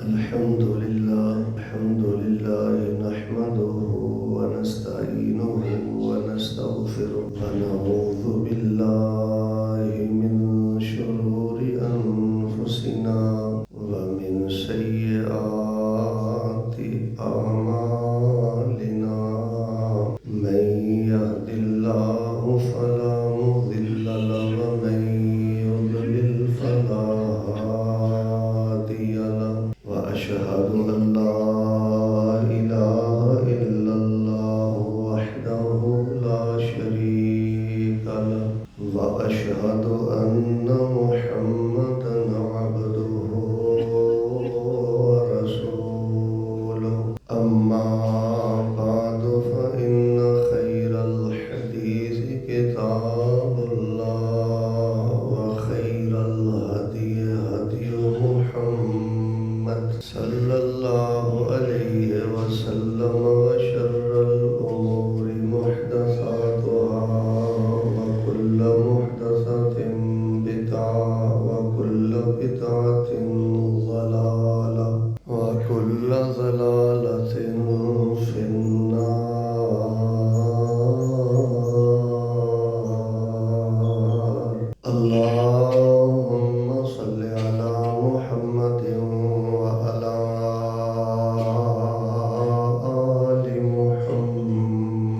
अल्हम्दुलिल्लाह नहमदुहु व नस्तईनुहु व नस्तगफिरुह व नऊज़ु बिल्लाहि मिन शुरूरि अनफुसिना व मिन सय्यिआति अमालिना मन यहदिल्लाहु फला मुज़िल्ल लहु व मन युज़लिल फला हादिय लहु व अशहदु अन ला इलाहा इल्लल्लाहु वहदहु ला शरीका लहु व अशहदु अन्न मुहम्मदन अब्दुहु व रसूलुहु अम्मा बअदु फ़इन्न खैरल हदीस किताबुल्लाह व खैरल हदी हदी मुहम्मद सल्लल्लाहु अलैहि वसल्लम व शर्रल उमूरि मुहदसातुहा व कुल्लु मुहदसतिन बिदअह व कुल्लु बिदअतिन ज़लालह व कुल्लु ज़लालतिन फिन्नार। अल्लाहुम्मा सल्लि अला मुहम्मदिन व अला आलि मुहम्मद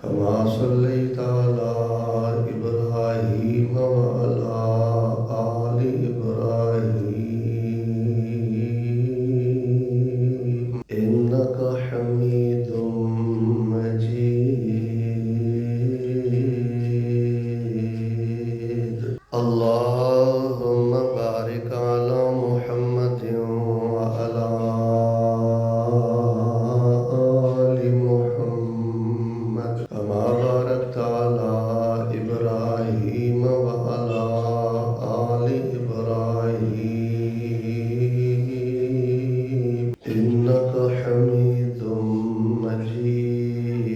कमा सल्लैता अला इब्राहीम व अला आलि इब्राहीम इन्नका हमीदुम मजीद। अल्लाहुम्मा बारिक अला मुहम्मदिन व अला आलि मुहम्मद कमा बारकता अला इब्राहीम व अला आलि इब्राहीम इन्नका हमीदुम मजीद।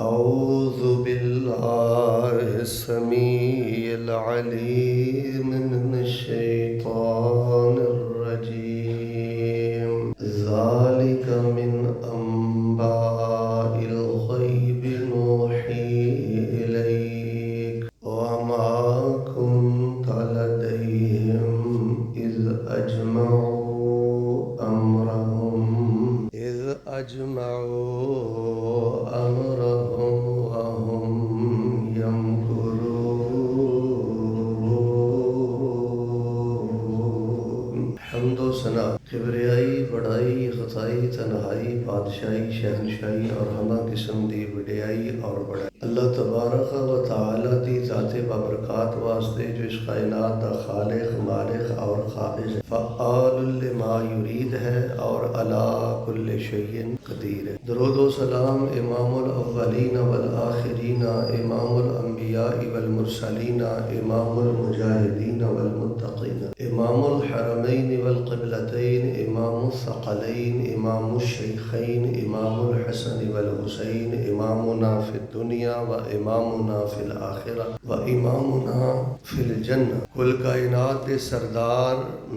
औज़ु बिल्लाहि समीइल अलीम मिनश शैतानिर रजीम। ज़ालिका मिन अंबाइल ग़ैबि नूही इलैक व मा कुन्त लदैहिम इज़ अजमऊ अमरहुम व हुम यमकुरून। हम्दो सना किबरियाई बड़ाई ख़ताई तन्हाई बादशाही शहनशाही और हमा किस्म दी वडियाई और बड़ाई अल्लाह तबारक व तआला दी ज़ाते बाबरकात वास्ते जो इस कायनात दा खालिक मालिक और काबिज फ़अ्आलुल लिमा युरीद है और अला कुल्लि शैइन कदीर है। दरूद व सलाम इमामुल अव्वलीन वल आखिरीन इमामुल अंबिया वल मुरसलीन इमामुल मुजाहिदीन वल मुत्तकीन इमामुल हरमैन वल क़िबलतैन इमामुल सक़लैन इमामुल शैखैन इमामुल हसन वल हुसैन इमामुना फिद दुनिया व इमामुना फिल आखिरा व इमामुना फिल जन्नह। कुल कायनात दे सरदार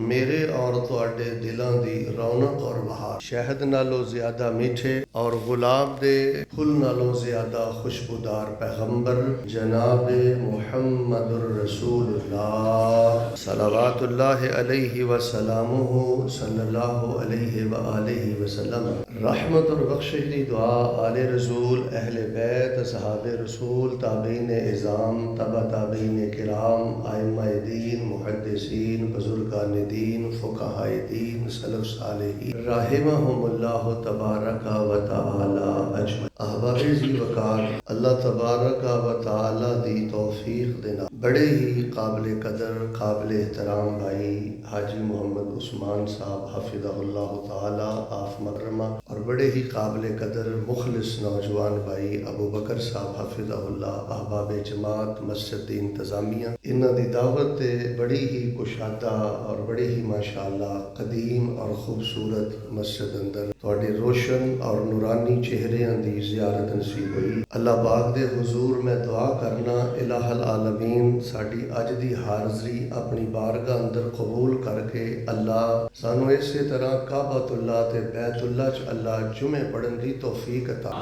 मेरे और तुहाडे दिलां दी रौनक और बहार शहद नालों ज्यादा मीठे और गुलाब दे फुल नालों ज्यादा खुशबूदार पैगंबर जनाबे मुहम्मदुर रसूलुल्लाह सल्लल्लाहु अलैहि वसल्लमुहु सल्लल्लाहु अलैहि व आलिहि वसल्लम रहमत और बख्शिश दी दुआ आले रसूल अहले बैत सहाबे रसूल ताबीन इज़ाम तबा ताबीन किराम आइम्माए दीन मुहद्दिसीन बुजुर्गान दीन फुक़हाए दीन सलफ सालेहीन राहिमहुमुल्लाह तबारक व तआला अजमईन। अहबाब ज़ी वक़ार अल्लाह तबारक व तआला दी तौफीक देना बड़े ही काबिल कदर काबिल एहतराम भाई हाजी मोहम्मद उस्मान साहब हफिज़हुल्लाह तआला आफ मकरमा और बड़े ही काबिल कदर मुखलिस नौजवान भाई अबू बकर साहब हफिज़हुल्लाह अहबाब जमात मस्जिद दी इंतज़ामिया इन्हां दी दावत ते बड़ी ही कुशादा और बड़ी ही माशाअल्लाह कदीम और खूबसूरत मस्जिद अंदर तुहाडे रोशन और नूरानी चेहरिਆਂ दी ज़ियारत नसीब हुई। अल्लाह पाक दे हुजूर मैं दुआ करना इलाहल आलमीन साड़ी अज दी हाज़री अपनी बारगाह अंदर कबूल करके अल्लाह सानू इसे तरह काबतुल्लाह ते बैतुल्लाह च अल्लाह जुमे पढ़न दी तौफीक अता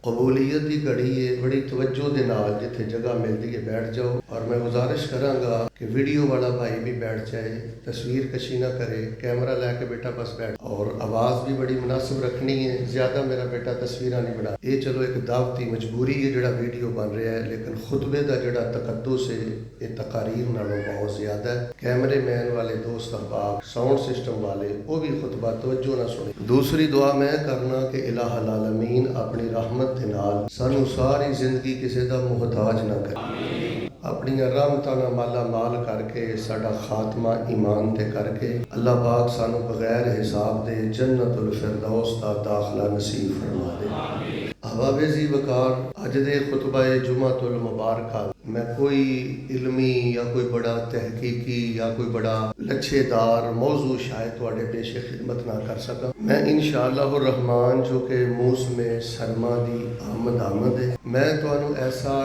कबूलियत की घड़ी है। बड़ी तवज्जो दे नाल जिथे जगह मिलती है बैठ जाओ। और मैं गुजारिश करांगा कि वीडियो वाला भाई भी बैठ जाए, तस्वीर कशी ना करे, कैमरा लैके बेटा बस बैठ। और आवाज़ भी बड़ी मुनासिब रखनी है, ज़्यादा मेरा बेटा तस्वीर नहीं बना। ये चलो एक दावती मजबूरी है जोड़ा वीडियो बन रहा है, लेकिन खुतबे का जोड़ा तकद्दुस है ये तकारीर नालों बहुत ज़्यादा है। कैमरे मैन वाले दोस्त अहबाब, साउंड सिस्टम वाले वो भी खुतबा तवज्जो ना सुने। दूसरी दुआ मैं करना कि इलाहुल आलमीन अपनी रहमत दे नाल सानू सारी जिंदगी किसी का मुहताज ना करे, अपनी रहमतां नाल माला माल करके साडा खात्मा ईमान ते करके अल्लाह पाक सानू बगैर हिसाब दे जन्नतुल फिरदौस दा दाखला नसीब फरमा दे। हवाबेज़ी वकार अज दे खुतबाए जुमातुल मुबारका मैं कोई इल्मी या कोई बड़ा तहकीकी या कोई बड़ा लच्छेदार मौजू शायद तुहाडे पेशे खिदमत ना कर सका। मैं इंशाअल्लाह रहमान जो कि मौसम सरमा दी आमद है, मैं तुहानू ऐसा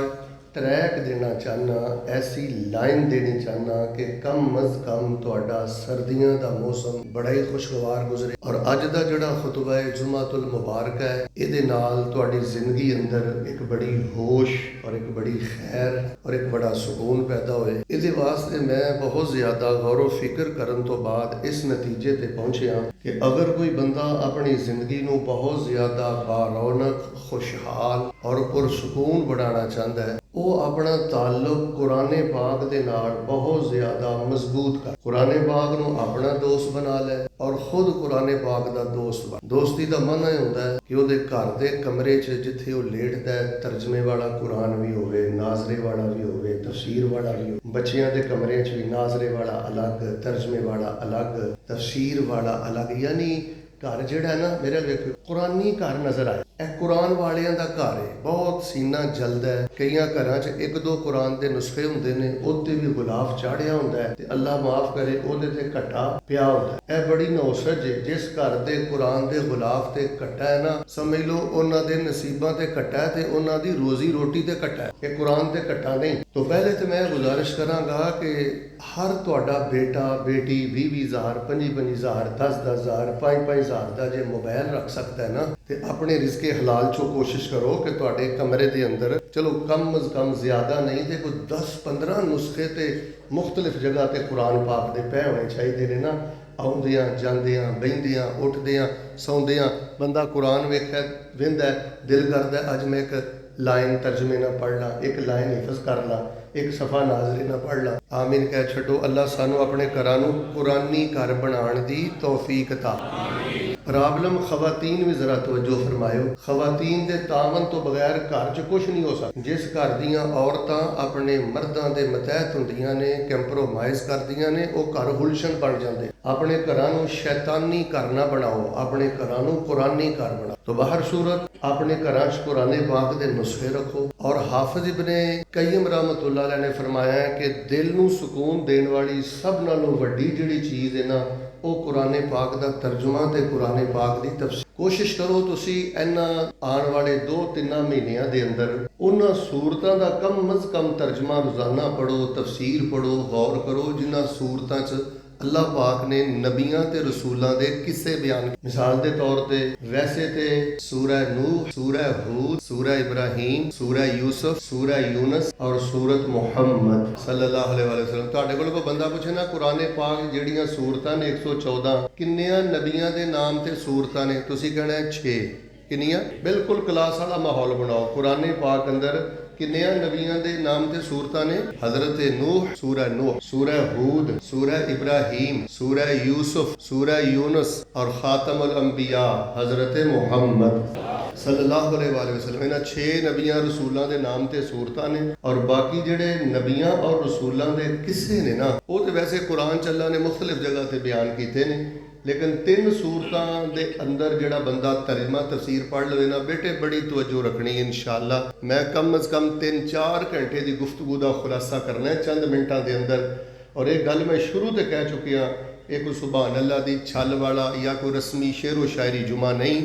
ट्रैक देना चाहना, ऐसी लाइन देनी चाहना कि कम अज कम तुहाडा सर्दियों का मौसम बड़ा ही खुशगवार गुजरे। और अज का जोड़ा खुतबा है जुमातुल मुबारक है, ये नाल तुहाडी जिंदगी अंदर एक बड़ी होश और एक बड़ी खैर और एक बड़ा सुकून पैदा होए। ये वास्ते मैं बहुत ज़्यादा गौर व फिक्र करन तो बाद इस नतीजे ते पहुंचिया कि अगर कोई बंदा अपनी जिंदगी नू बहुत ज़्यादा बारौनक, खुशहाल और पुरसकून बनाना चाहता है, वो अपना ताल्लुक कुराने पाक दे नाल बहुत ज़्यादा मजबूत कर, कुराने पाक नू अपना दोस्त बना ले और खुद कुराने पाक दा दोस्त बन। दोस्ती दा मन यह होंदा है कि उहदे घर दे कमरे च जिथे वो लेटदा है तर्जमे वाला कुरान भी होवे, नाजरे वाला भी होवे, तफसीर वाला भी हो। बच्चियां दे कमरे च भी नाजरे वाला अलग, तर्जमे वाला अलग, तफसीर वाला अलग, यानी घर जिहड़ा है ना मेरे वेखो कुरानी घर नजर आए। यह कुरान वालियां दा घर है, बहुत सीना जलदा है। कई घरां च एक दो कुरान दे नुस्खे हुंदे ने, उत्ते भी गुलाफ चाढ़िया हुंदा है ते अल्लाह माफ करे ओहदे ते घट्टा पिया हुंदा है। यह बड़ी नौसज है, जिस घर दे कुरान दे गुलाफ ते घट्टा है ना, समझ लो उन्हां दे नसीबां ते घट्टा है ते उन्हां दी रोजी रोटी ते घट्टा है, ये कुरान ते घट्टा नहीं। तो पहले तो मैं गुजारिश करांगा कि हर तुहाडा बेटा बेटी 20-20 हज़ार, 25-25 हज़ार, 10-10 हज़ार, 5-5 हज़ार का जे मोबाइल रख सकता है ना, तो अपने रिज़्क़े हलाल चो कोशिश करो कि तुहाडे कमरे के अंदर चलो कम अज कम ज़्यादा नहीं तो कोई 10-15 नुस्खे ते मुख्तलिफ जगह ते कुरान पाक दे पै होने चाहिए ने ना। आउंदियां जांदियां बहिंदियां उठदियां सौंदियां बंदा कुरान वेखदा वेंदा, दिल करदा अज मैं एक लाइन तर्जमे ना पढ़ ला, एक लाइन हिफज कर ला, एक सफ़ा नाजरी ना पढ़ ला। आमीन कह छो। अल्लाह सानू अपने घरां नू कुरानी घर बनाने दी तौफीक अता। प्रॉब्लम खवातीन भी जरा तवज्जो फरमायो, खवातीन दे तावन तो बगैर घर च कुछ नहीं हो सकता। जिस घर दियां औरतां अपने मर्दां दे मतहत हुंदियां ने, कंप्रोमाइज़ करदियां ने, वो घर गुलशन बन जाते। अपने घरां नू शैतानी घर ना बनाओ, अपने घरां नू कुरानी घर बनाओ। तो बाहर सूरत अपने घरां च कुराने पाक दे नुस्खे रखो। और हाफिज इब्ने कय्यम रहमतुल्लाह अलैह ने फरमाया है कि दिल नू सुकून देने वाली सब नालों वड्डी जिहड़ी चीज़ है ना, वो कुराने पाक दा तर्जुमा ते कुराने पाक दी तफसीर। कोशिश करो तुसी इन्हां आने वाले 2-3 महीनों के अंदर उन्हां सूरतां दा कम अज कम तर्जमा रोज़ाना पढ़ो, तफसीर पढ़ो, गौर करो जिन्हां सूरतां च अल्लाह पाक ने नबियां ते रसूलां दे किस्से बयान। मिसाल के तौर पर वैसे तो सूरह नूह, सूरह हूद, सूरह इब्राहीम, सूरह यूसुफ, सूरह यूनस और सूरत मुहम्मद सल्लल्लाहु अलैहि वसल्लम। तुहाडे कोल कोई बंदा पूछे ना कुराने पाक जिहड़ियां सूरतां ने 114 किन्नियां नबियां दे नाम ते सूरतां ने, तुसीं कहना 6 किन्नियां। बिल्कुल क्लास वाला माहौल बनाओ। कुराने पाक अंदर किन्नियां नबियां दे नाम ते सूरतां ने? हजरत नूह, सूरह नूह, सूरह हूद, सूरह इब्राहीम, सूरह यूसुफ, सूरह यूनुस और खातमुल अंबिया हजरत मुहम्मद सल्लल्लाहु अलैहि वसल्लम। इन्हां 6 नबियां रसूलां दे नाम ते सूरतां ने। और बाकी जिहड़े नबियां और रसूलां दे किस्से ने ना, वो तो वैसे कुरान च अल्लाह ने मुख्तलिफ जगह ते बयान कीते ने, लेकिन 3 सूरतां दे अंदर जिहड़ा बंदा तर्जमा तफसीर पढ़ लवे ना बेटे, बड़ी तवज्जो रखनी इंशाअल्लाह। मैं कम अज़ कम 3-4 घंटे की गुफ्तगू का खुलासा करना है चंद मिनटां दे अंदर। और एक गल मैं शुरू तो कह चुकी हाँ, ये कोई सुभान अल्लाह दी छल वाला या कोई रस्मी शेर व शायरी जुमा नहीं,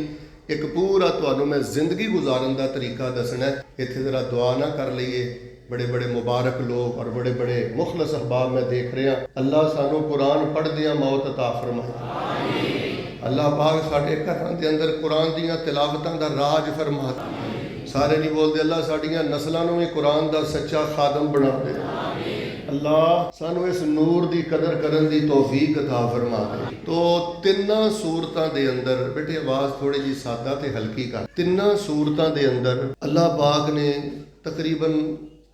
ਇੱਕ ਪੂਰਾ ਤੁਹਾਨੂੰ ਮੈਂ ਜ਼ਿੰਦਗੀ ਗੁਜ਼ਾਰਨ ਦਾ ਤਰੀਕਾ ਦੱਸਣਾ। ਇੱਥੇ ਜ਼ਰਾ ਦੁਆ ਨਾ ਕਰ ਲਈਏ। बड़े बड़े मुबारक लोग और बड़े बड़े मुखलस अहबाब मैं देख रहा। अल्लाह सानू कुरान पढ़दियां मौत अता फरमाए। अल्लाह पाक साडे घरां दे अंदर कुरान दीयां तिलावतां दा राज फरमा। सारे नहीं बोलते अल्लाह साडियां नस्लां नूं भी कुरान दा सच्चा खादम बना दे। अल्लाह सानू इस नूर दी कदर करन दी तौफीक अता फरमा दे। तो तिन्नां सूरतां दे अंदर बेटे आवाज़ थोड़ी जी सादा ते हल्की कर। तिन्नां सूरतां दे अंदर अल्लाह पाक ने तकरीबन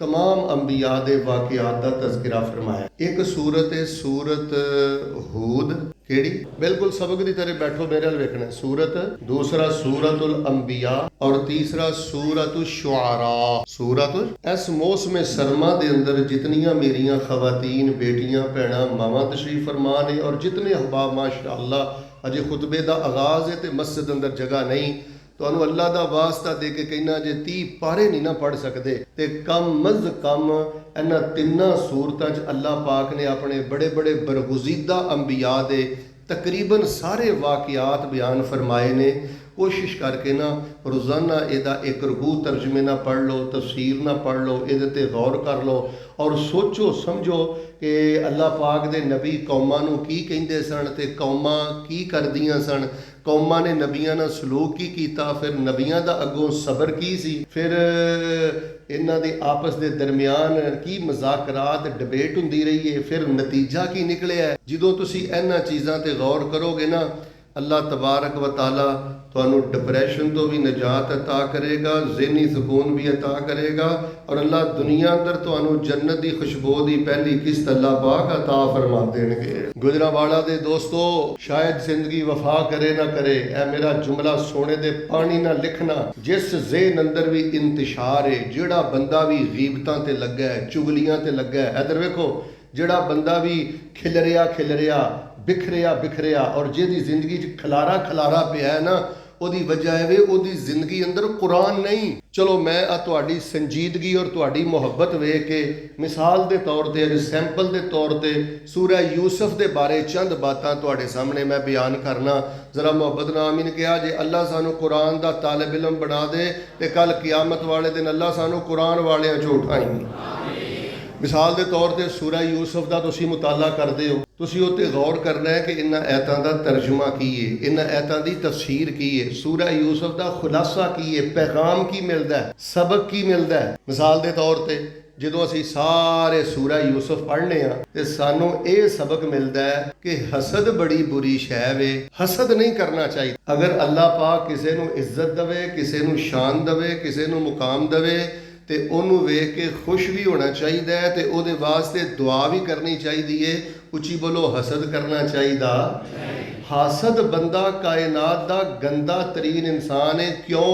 तमाम अंबिया दे वाक़ियात दा तज़किरा फरमाया। एक सूरत है सूरत हूद, केड़ी बिल्कुल सबक दी तरह बैठो मेरे अल वेखना। सूरत दूसरा सूरतुल अंबिया और तीसरा सूरतुल शुआरा। सूरतुल इस मौसम सरमा दे अंदर जितनियां मेरियां खवातीन बेटियां भैणां मावां तशरीफ फरमा ने और जितने अहबाब माशाअल्लाह अजे खुतबे दा आगाज़ है तो मस्जिद अंदर जगह नहीं, ਤੁਹਾਨੂੰ ਅੱਲਾ ਦਾ ਵਾਸਤਾ ਦੇ ਕੇ ਕਹਿਣਾ ਜੇ 30 ਪਾਰੇ ਨਹੀਂ ਨਾ ਪੜ੍ਹ ਸਕਦੇ ਤੇ ਕਮ ਅਜ਼ ਕਮ ਇਹਨਾਂ ਤਿੰਨਾਂ ਸੂਰਤਾਂ 'ਚ ਅੱਲਾ ਪਾਕ ਨੇ ਆਪਣੇ ਬੜੇ ਬੜੇ ਬਰਗੁਜ਼ੀਦਾ ਅੰਬੀਆ ਦੇ ਤਕਰੀਬਨ ਸਾਰੇ ਵਾਕਿਆਤ ਬਿਆਨ ਫਰਮਾਏ ਨੇ। कोशिश करके ना रोज़ाना ਇਹਦਾ एक रकू तर्जमे ना पढ़ लो, तफसीर ना पढ़ लो, ਇਹਦੇ ਤੇ गौर कर लो और सोचो समझो कि अल्लाह पाक दे नबी कौमां नूं की कहिंदे सन ते कौमां की करदियां सन। कौमां ने नबियां नाल सलूक की कीता, फिर नबियां दा अगों सबर की सी, फिर इन्हां दे आपस दे दरमियान की मज़ाकरात डिबेट हुंदी रही है, फिर नतीजा की निकलिया। जदों तुसीं इन्हां चीज़ां ते गौर करोगे ना अल्लाह तबारक व ताला तुहानू डिप्रैशन तो भी निजात अता करेगा, ज़हनी सुकून भी अता करेगा और अल्लाह दुनिया अंदर तुहानू जन्नत की खुशबू की पहली किस्त अल्लाह पाक अता फरमा देंगे। गुजरांवाला दे दोस्तों शायद जिंदगी वफा करे ना करे, ऐ मेरा जुमला सोने दे पानी ना लिखना। जिस ज़हन अंदर भी इंतशार है, जिहड़ा बंदा भी गीबतां ते लगा है, चुगलियां ते लगा है, इधर वेखो जिहड़ा बंदा भी खिलरिया बिखरिया और जिहदी जिंदगी च खलारा पिया है ना, ਉਹਦੀ वजह है वे ਉਹਦੀ जिंदगी अंदर कुरान नहीं। चलो मैं तुहाडी संजीदगी और तुहाडी मुहब्बत वेख के मिसाल के तौर पर एग्जैम्पल के तौर पर सूरा यूसुफ के बारे चंद बातां तुहाडे सामने मैं बयान करना। जरा मुहब्बत नाम ही कहा जे अल्लाह सानू कुरान का तालिब इलम बना दे तो कल कियामत वाले दिन अल्लाह सानू कुरान वालियां चो उठाई। मिसाल के तौर पर सूरा यूसुफ का तुसीं मुताला करते हो, तुसीं उत्ते गौर करना है कि इन्हां ऐतां दा तर्जुमा की है, इन्हां ऐतां दी तफसीर की है, सूरा यूसुफ का खुलासा की है, पैगाम की मिलता है, सबक की मिलता है। मिसाल के तौर पर ਜਦੋਂ ਅਸੀਂ ਸਾਰੇ सूरा यूसुफ पढ़ने तो सानू ये सबक मिलता है कि हसद बड़ी बुरी शै वे, हसद नहीं करना चाहिए। अगर अल्लाह पाक किसी नू इज्जत दवे, किसी नू शान दवे, किसी नू मुकाम दवे तो उन्होंने वेख के खुश भी होना चाहिए है तो वो वास्ते दुआ भी करनी चाहिए। उची बोलो हसद करना चाहिए। हासद बंदा कायनात का गंदा तरीन इंसान है। क्यों?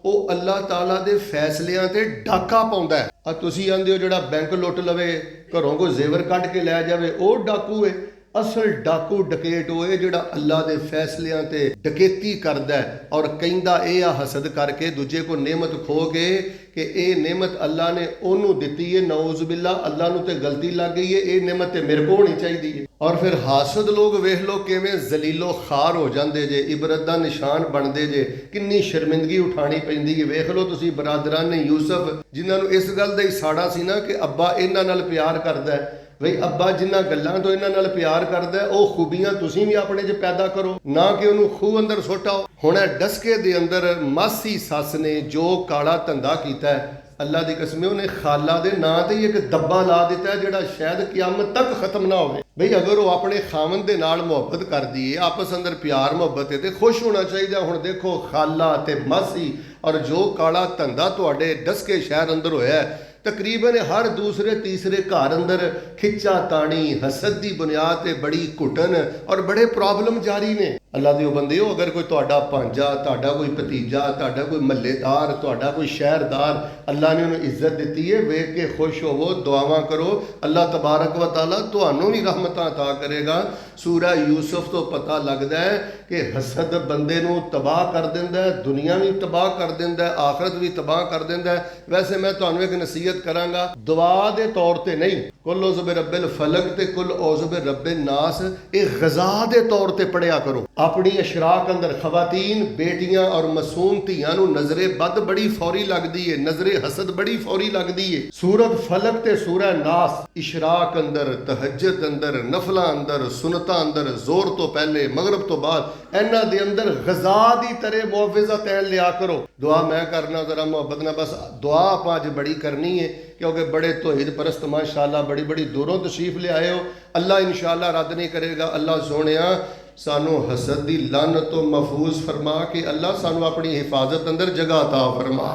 वो अल्लाह ताला दे फैसलियां ते डाका पाउंदा है। तुसीं आंदे हो जिहड़ा बैंक लुट लवे, घरों कोई जेवर कढ़ के लै जावे, वो डाकू है। असल डाकू डकैत होए जिहड़ा अल्लाह दे फैसलियां ते डकैती करदा है और कहंदा ए आ हसद करके दूजे को नेमत खो के कि ये नेमत अल्लाह ने ओनू दिती है, नऊज़ बिल्ला अल्लाह नू ते गलती लग गई है, ये नेमत ते मेरे को होनी चाहिए। और फिर हासद लोग वेख लो किवें जलीलो खार हो जाते जे, इबरत दा निशान बनते जे, किन्नी शर्मिंदगी उठानी पैंदी है। वेख लो तुसीं बरादरान यूसुफ जिन्हां नू इस गल दा ही साड़ा सी ना कि अब्बा इन्हां नाल प्यार करदा है। बई अब्बा जिन्हां गल्लां तो इन्हां नाल प्यार करदा है, वो खूबियां तुसीं भी अपने च पैदा करो, ना कि उन्हूं खूह अंदर सुटाओ। हुण डस्के दे अंदर मासी सस ने जो काला धंधा कीता है, अल्लाह की कसम उन्हें खाला दे नां ते एक दब्बा ला दिता है जिहड़ा शायद क़यामत तक खत्म ना होवे। बई अगर वो अपने खामन दे नाल मुहब्बत करदी है, आपस अंदर प्यार मुहब्बत है तो खुश होना चाहिए। हुण देखो खाला ते मासी और जो काला धंधा तुहाडे डस्के शहर अंदर होया है, तकरीबन हर दूसरे तीसरे घर अंदर खिच्चा ताणी हसद की बुनियाद ते बड़ी घुटन और बड़े प्रॉब्लम जारी ने। अल्लाह दे बंदे हो, अगर कोई तुहाडा भांजा, तुहाडा कोई भतीजा, तुहाडा कोई महल्लेदार, तुहाडा कोई शहरदार अल्लाह ने उन्हें इज्जत दी है, वेख के खुश होवो, दुआवां करो, अल्लाह तबारक व तआला तुहानू भी रहमतां अता करेगा। सूरा यूसुफ तो पता लगता है कि हसद बंदे नू तबाह कर दिंदा है, दुनिया भी तबाह कर दिंदा है, आखरत भी तबाह कर दिंदा है। वैसे मैं तुहानू एक नसीहत करांगा, दुआ दे तौर ते नहीं, कुल औज़ु बि रब्बिल फलक ते कुल औज़ु बि रब्बिन नास ये ग़ज़ा दे तौर ते पढ़िया करो। अपनी अशराक अंदर खवातीन बेटियां और मासूम धियां नूं नजरे बद बड़ी फौरी लगदी है, नजरे हसद बड़ी फौरी लगदी है। सूरत फलक ते सूरह नास इशराक अंदर, तहज्जुद अंदर, नफला अंदर, सुनता अंदर, जोर तो पहले मगरब तो बाद इन्हां दे अंदर गजा दी तरह मुआविज़ा तैन लिया करो। दुआ मैं करना जरा मुहब्बत ना, बस दुआ आप अज बड़ी करनी है क्योंकि बड़े तौहीद परस्त माशाअल्लाह बड़ी बड़ी दूरों तशरीफ ले आए हो। अल्लाह इंशाअल्लाह रद्द नहीं करेगा। अल्लाह सोहणिया सानू हसद दी लानत तो महफूज फरमा के अल्लाह सानू अपनी हिफाजत अंदर जगह अता फरमा।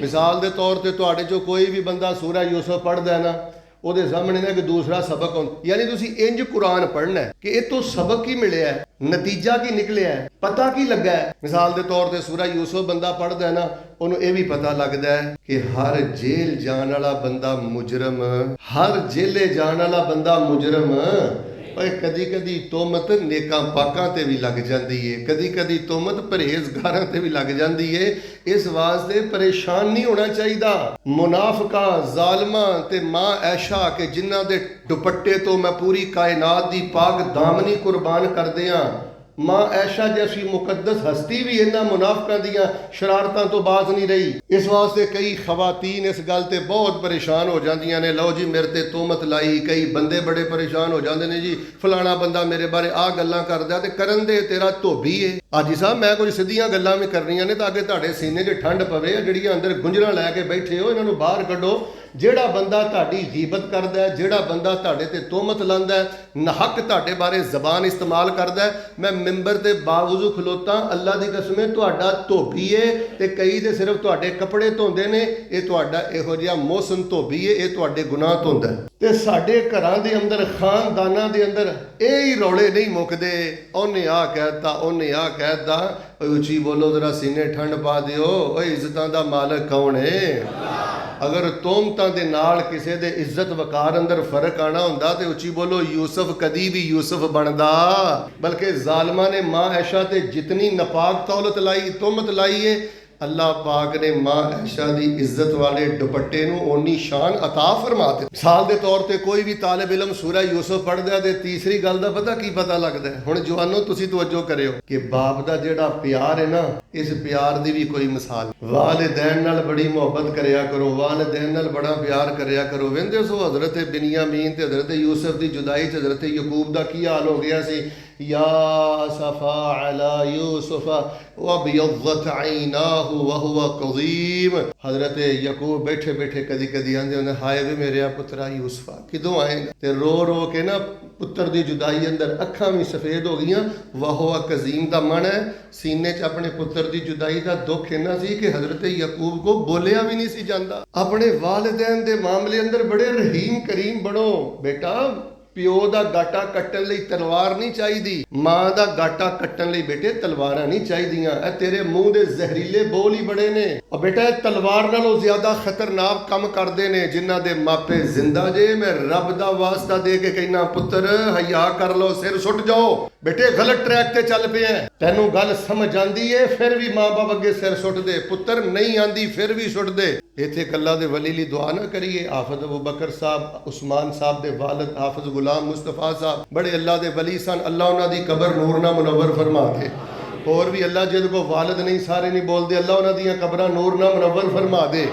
मिसाल के तौर पर तुहाडे चों कोई भी बंदा सूरह यूसुफ पढ़दा है ना, ਉਹਦੇ ਸਾਹਮਣੇ ਨਾ ਕਿ ਦੂਸਰਾ सबक ਹੁੰਦਾ, यानी ਤੁਸੀਂ ਇੰਜ ਕੁਰਾਨ ਪੜ੍ਹਨਾ ਹੈ कि ਇਹ ਤੋਂ सबक ਕੀ ਮਿਲਿਆ ਹੈ, ਨਤੀਜਾ ਕੀ ਨਿਕਲਿਆ ਹੈ, ਪਤਾ ਕੀ ਲੱਗਾ ਹੈ। ਮਿਸਾਲ ਦੇ ਤੌਰ ਤੇ ਸੂਰਾ ਯੂਸੁਫ ਬੰਦਾ ਪੜ੍ਹਦਾ ਹੈ ਨਾ, ਉਹਨੂੰ ਇਹ ਵੀ ਪਤਾ ਲੱਗਦਾ ਹੈ ਕਿ ਹਰ ਜੇਲ੍ਹ ਜਾਣ ਵਾਲਾ ਬੰਦਾ ਮੁਜਰਮ, ਹਰ ਜੇਲੇ ਜਾਣ ਵਾਲਾ ਬੰਦਾ ਮੁਜਰਮ। कदी कदी तोहमत नेकां पाकां ते भी लग जाती है, कदी कदी तोहमत परहेजगारां ते भी लग जाती है। इस वास्ते परेशान नहीं होना चाहिए। मुनाफिकां जालिमां ते मां ऐशा के जिन्हां दे दुपट्टे तो मैं पूरी कायनात दी पाक दामनी कुर्बान कर दियां, मां ऐशा जैसी मुकद्दस हस्ती भी इन्हां मुनाफिकां दियां शरारतां तो बाज नहीं रही। इस वास्ते कई खवातीन इस गल ते बहुत परेशान हो जांदियां ने, लो जी मेरे ते तोहमत लाई। कई बंदे बड़े परेशान हो जाते हैं जी, फलाना बंदा मेरे बारे आ गल्लां करदा ते करन दे तेरा धोबी है। हाजी साहब मैं कुछ सीधियां गल्लां भी करनियां ने ताकि तुहाडे सीने 'च ठंड पवे। जिहड़ियां अंदर गुंजरां लैके बैठे हो इन्हां नूं बाहर कढो। ਜਿਹੜਾ ਬੰਦਾ ਤੁਹਾਡੀ ਗੀਬਤ ਕਰਦਾ ਹੈ, ਜਿਹੜਾ ਬੰਦਾ ਤੁਹਾਡੇ ਤੇ ਤੋਹਮਤ ਲਾਉਂਦਾ ਹੈ, ਨਹਕ ਤੁਹਾਡੇ ਬਾਰੇ ਜ਼ਬਾਨ ਇਸਤੇਮਾਲ ਕਰਦਾ ਹੈ, ਮੈਂ ਮਿੰਬਰ ਤੇ ਬਾਵਜੂ ਖਲੋਤਾ ਅੱਲਾ ਦੀ ਕਸਮ ਹੈ ਤੁਹਾਡਾ ਧੋਬੀ ਹੈ ਤੇ ਕਈ ਦੇ ਸਿਰਫ ਤੁਹਾਡੇ ਕੱਪੜੇ ਧੋਂਦੇ ਨੇ। ਇਹ ਤੁਹਾਡਾ ਇਹੋ ਜਿਹਾ ਮੋਹਸਨ ਧੋਬੀ ਹੈ, ਇਹ ਤੁਹਾਡੇ ਗੁਨਾਹ ਧੋਂਦਾ ਹੈ। ਤੇ ਸਾਡੇ ਘਰਾਂ ਦੇ ਅੰਦਰ ਖਾਨਦਾਨਾਂ ਦੇ ਅੰਦਰ ਇਹ ਹੀ ਰੌਲੇ ਨਹੀਂ ਮੁੱਕਦੇ। ਉਹਨੇ ਆ ਕਹਿਤਾ, ਉਹਨੇ ਆ ਕਹਿਤਾ। ਉੱਚੀ ਬੋਲੋ ਜ਼ਰਾ, ਸੀਨੇ ਠੰਡ ਪਾ ਦਿਓ। ਓਏ ਇੱਜ਼ਤਾਂ ਦਾ ਮਾਲਕ ਕੌਣ ਹੈ? अगर तोहमतां दे नाल किसी दे इज्जत वकार अंदर फर्क आना हुंदा ते उच्ची बोलो यूसुफ कदी भी यूसुफ बनदा। बल्कि जालिमां ने मां ऐशा ते जितनी नपाक तौलत लाई, तोहमत लाई है, अल्लाह पाक ने मां ऐशा दी इज्जत वाले दुपट्टे नूं ओनी शान अता फरमा दी। मिसाल दे तौर ते कोई भी तालिब इलम सूरह यूसुफ पढ़दा ते तीसरी गल दा पता की पता लगदा है। हुण जवानों तुसीं तवज्जो करियो कि बाप दा जिहड़ा प्यार है ना, इस प्यार दी भी कोई मिसाल। वालिदैन नाल बड़ी मुहब्बत करया करो, वालिदैन नाल बड़ा प्यार करया करो। वेंदे सो हज़रत बिन्यामीन ते हज़रत यूसुफ दी जुदाई च हज़रत यकूब दा की हाल हो गया सी। या असफा अला यूसुफ वबियज़्ज़त ऐनाहु वहुव कज़ीम। हज़रत यकूब बैठे बैठे कदी कदी आंदे होंदे, हाय वे मेरे पुत्रा यूसुफा किदों आएगा? ते रो रो के ना पुत्र दी जुदाई अंदर अखां भी सफेद हो गईयां। वहुव कज़ीम दा मन है सीने च अपने पुत्र दी जुदाई दा दुख इन्ना सी कि हज़रत यकूब को बोलिया भी नहीं सी जांदा। अपने वालिदैन दे मामले अंदर बड़े रहीम करीम बनो। बेटा ਪਿਓ ਦਾ ਗਾਟਾ ਕੱਟਣ ਲਈ ਤਲਵਾਰ ਨਹੀਂ ਚਾਹੀਦੀ, ਮਾਂ ਦਾ ਗਾਟਾ ਕੱਟਣ ਲਈ ਬੇਟੇ ਤਲਵਾਰਾਂ ਨਹੀਂ ਚਾਹੀਦੀਆਂ। ਇਹ ਤੇਰੇ ਮੂੰਹ ਦੇ ਜ਼ਹਿਰੀਲੇ ਬੋਲ ਹੀ ਬੜੇ ਨੇ। ਉਹ ਬੇਟਾ ਇਹ ਤਲਵਾਰ ਨਾਲੋਂ ਜ਼ਿਆਦਾ ਖਤਰਨਾਕ ਕੰਮ ਕਰਦੇ ਨੇ ਜਿਨ੍ਹਾਂ ਦੇ ਮਾਪੇ ਜ਼ਿੰਦਾ ਜੇ। ਮੈਂ ਰੱਬ ਦਾ ਵਾਸਤਾ ਦੇ ਕੇ ਕਹਿਣਾ, ਪੁੱਤਰ ਹਯਾ ਕਰ ਲਓ, ਸਿਰ ਸੁੱਟ ਜਾਓ। ਬੇਟੇ ਗਲਤ ਟਰੈਕ ਤੇ ਚੱਲ ਪਿਆ, ਤੈਨੂੰ ਗੱਲ ਸਮਝ ਆਂਦੀ ਏ ਫਿਰ ਵੀ ਮਾਂ ਬਾਪ ਅੱਗੇ ਸਿਰ ਸੁੱਟਦੇ, ਪੁੱਤਰ ਨਹੀਂ ਆਂਦੀ ਫਿਰ ਵੀ ਸੁੱਟਦੇ। ਇੱਥੇ ਕੱਲਾ ਦੇ ਵਲੀ ਲਈ ਦੁਆ ਨਾ ਕਰੀਏ। ਹਾਫਿਜ਼ ਅਬੂ ਬਕਰ ਸਾਹਿਬ, ਉਸਮਾਨ ਸਾਹਿਬ ਦੇ ਵਾਲਿਦ ਹਾਫਿਜ਼ ਗੁਲਾਮ ਮੁਸਤਫਾ ਸਾਹਿਬ ਬੜੇ ਅੱਲਾ ਦੇ ਵਲੀ ਸਨ। ਅੱਲਾ ਉਹਨਾਂ ਦੀ ਕਬਰ ਨੂਰ ਨਾਲ ਮੁਨੱਵਰ ਫਰਮਾ ਦੇ। ਹੋਰ ਵੀ ਅੱਲਾ ਜਿਹਦੇ ਕੋ ਵਾਲਿਦ ਨਹੀਂ, ਸਾਰੇ ਨਹੀਂ ਬੋਲਦੇ, ਅੱਲਾ ਉਹਨਾਂ ਦੀਆਂ ਕਬਰਾਂ ਨੂਰ ਨਾਲ ਮੁਨੱਵਰ ਫਰਮਾ ਦੇ।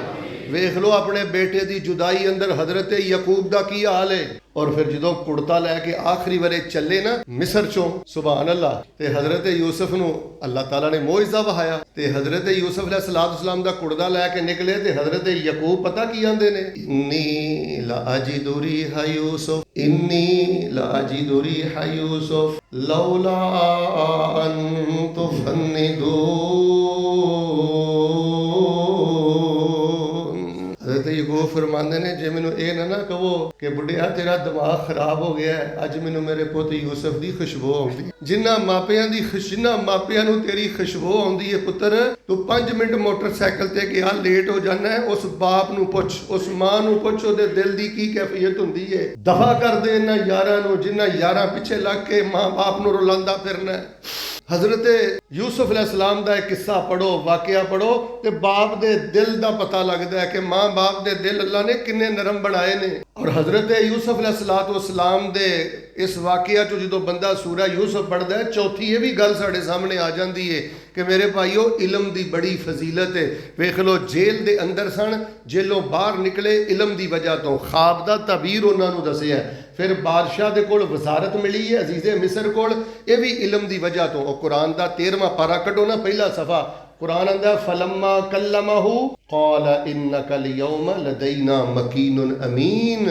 ਵੇਖ ਲਓ ਆਪਣੇ ਬੇਟੇ ਦੀ ਜੁਦਾਈ ਅੰਦਰ ਹਜ਼ਰਤ ਯਕੂਬ ਦਾ ਕੀ ਹਾਲ ਹੈ। और फिर जो कुड़ता लैके आखिरी वाले चले ना मिस्र चों, सुभान अल्लाह, ते हज़रत यूसुफ नूं अल्लाह ताला ने मोइज़ा वहाया ते हज़रत यूसुफ अलैहिस्सलाम दा कुड़दा लैके निकले ते हज़रत यकूब पता की आंदे ने, इन्नी ला अजिदु रिहा यूसुफ, इन्नी ला अजिदु रिहा यूसुफ लौला अन तुफन्निदू। यकूब फरमाते ने जे मैनू ये ना कहो कि बुढ़िया तेरा दिमाग खराब हो गया है, अज मैनू मेरे पुत यूसुफ की खुशबू आती। जिन्हां मापियां दी जिन्हां मापियां नू तेरी खुशबू आती है, पुत्र तू 5 मिनट मोटरसाइकिल ते गया लेट हो जाना है, उस बाप नू पुछ, उस मां नू पुछ ओदे दिल दी की कैफियत हुंदी है। दफा कर दे इन्हां यारां नू जिन्हां यारां पिछे लग के मां बाप नू रुलांदा फिरना है। हज़रत यूसुफ अलैहिस्सलाम दा एक किस्सा पढ़ो, वाक़या पढ़ो तो बाप दे दिल दा पता लगता है कि माँ बाप दे दिल अल्लाह ने किन्ने नरम बनाए ने। और हज़रत यूसुफ अलैहिस्सलाम दे इस वाक़या चो जो बंदा सूरा यूसुफ पढ़ता है, चौथी ये भी गल साढ़े सामने आ जाती है कि मेरे भाईओ इलम दी बड़ी फजीलत है। वेख लो जेल दे अंदर सन, जेलों बाहर निकले इलम दी वजह तो, ख्वाब दा तबीर उन्होंने दसिया, फिर बादशाह दे कोल वजारत मिली है अजीज़े मिस्र कोल, ये भी इलम दी वजह तो। कुरान दा 13वां पारा कटो ना, पहला सफ़ा कुरान आंदा फलम्मा कल्लमहु क़ाल इन्नका अल-यौम लदैना मकीनुन अमीन।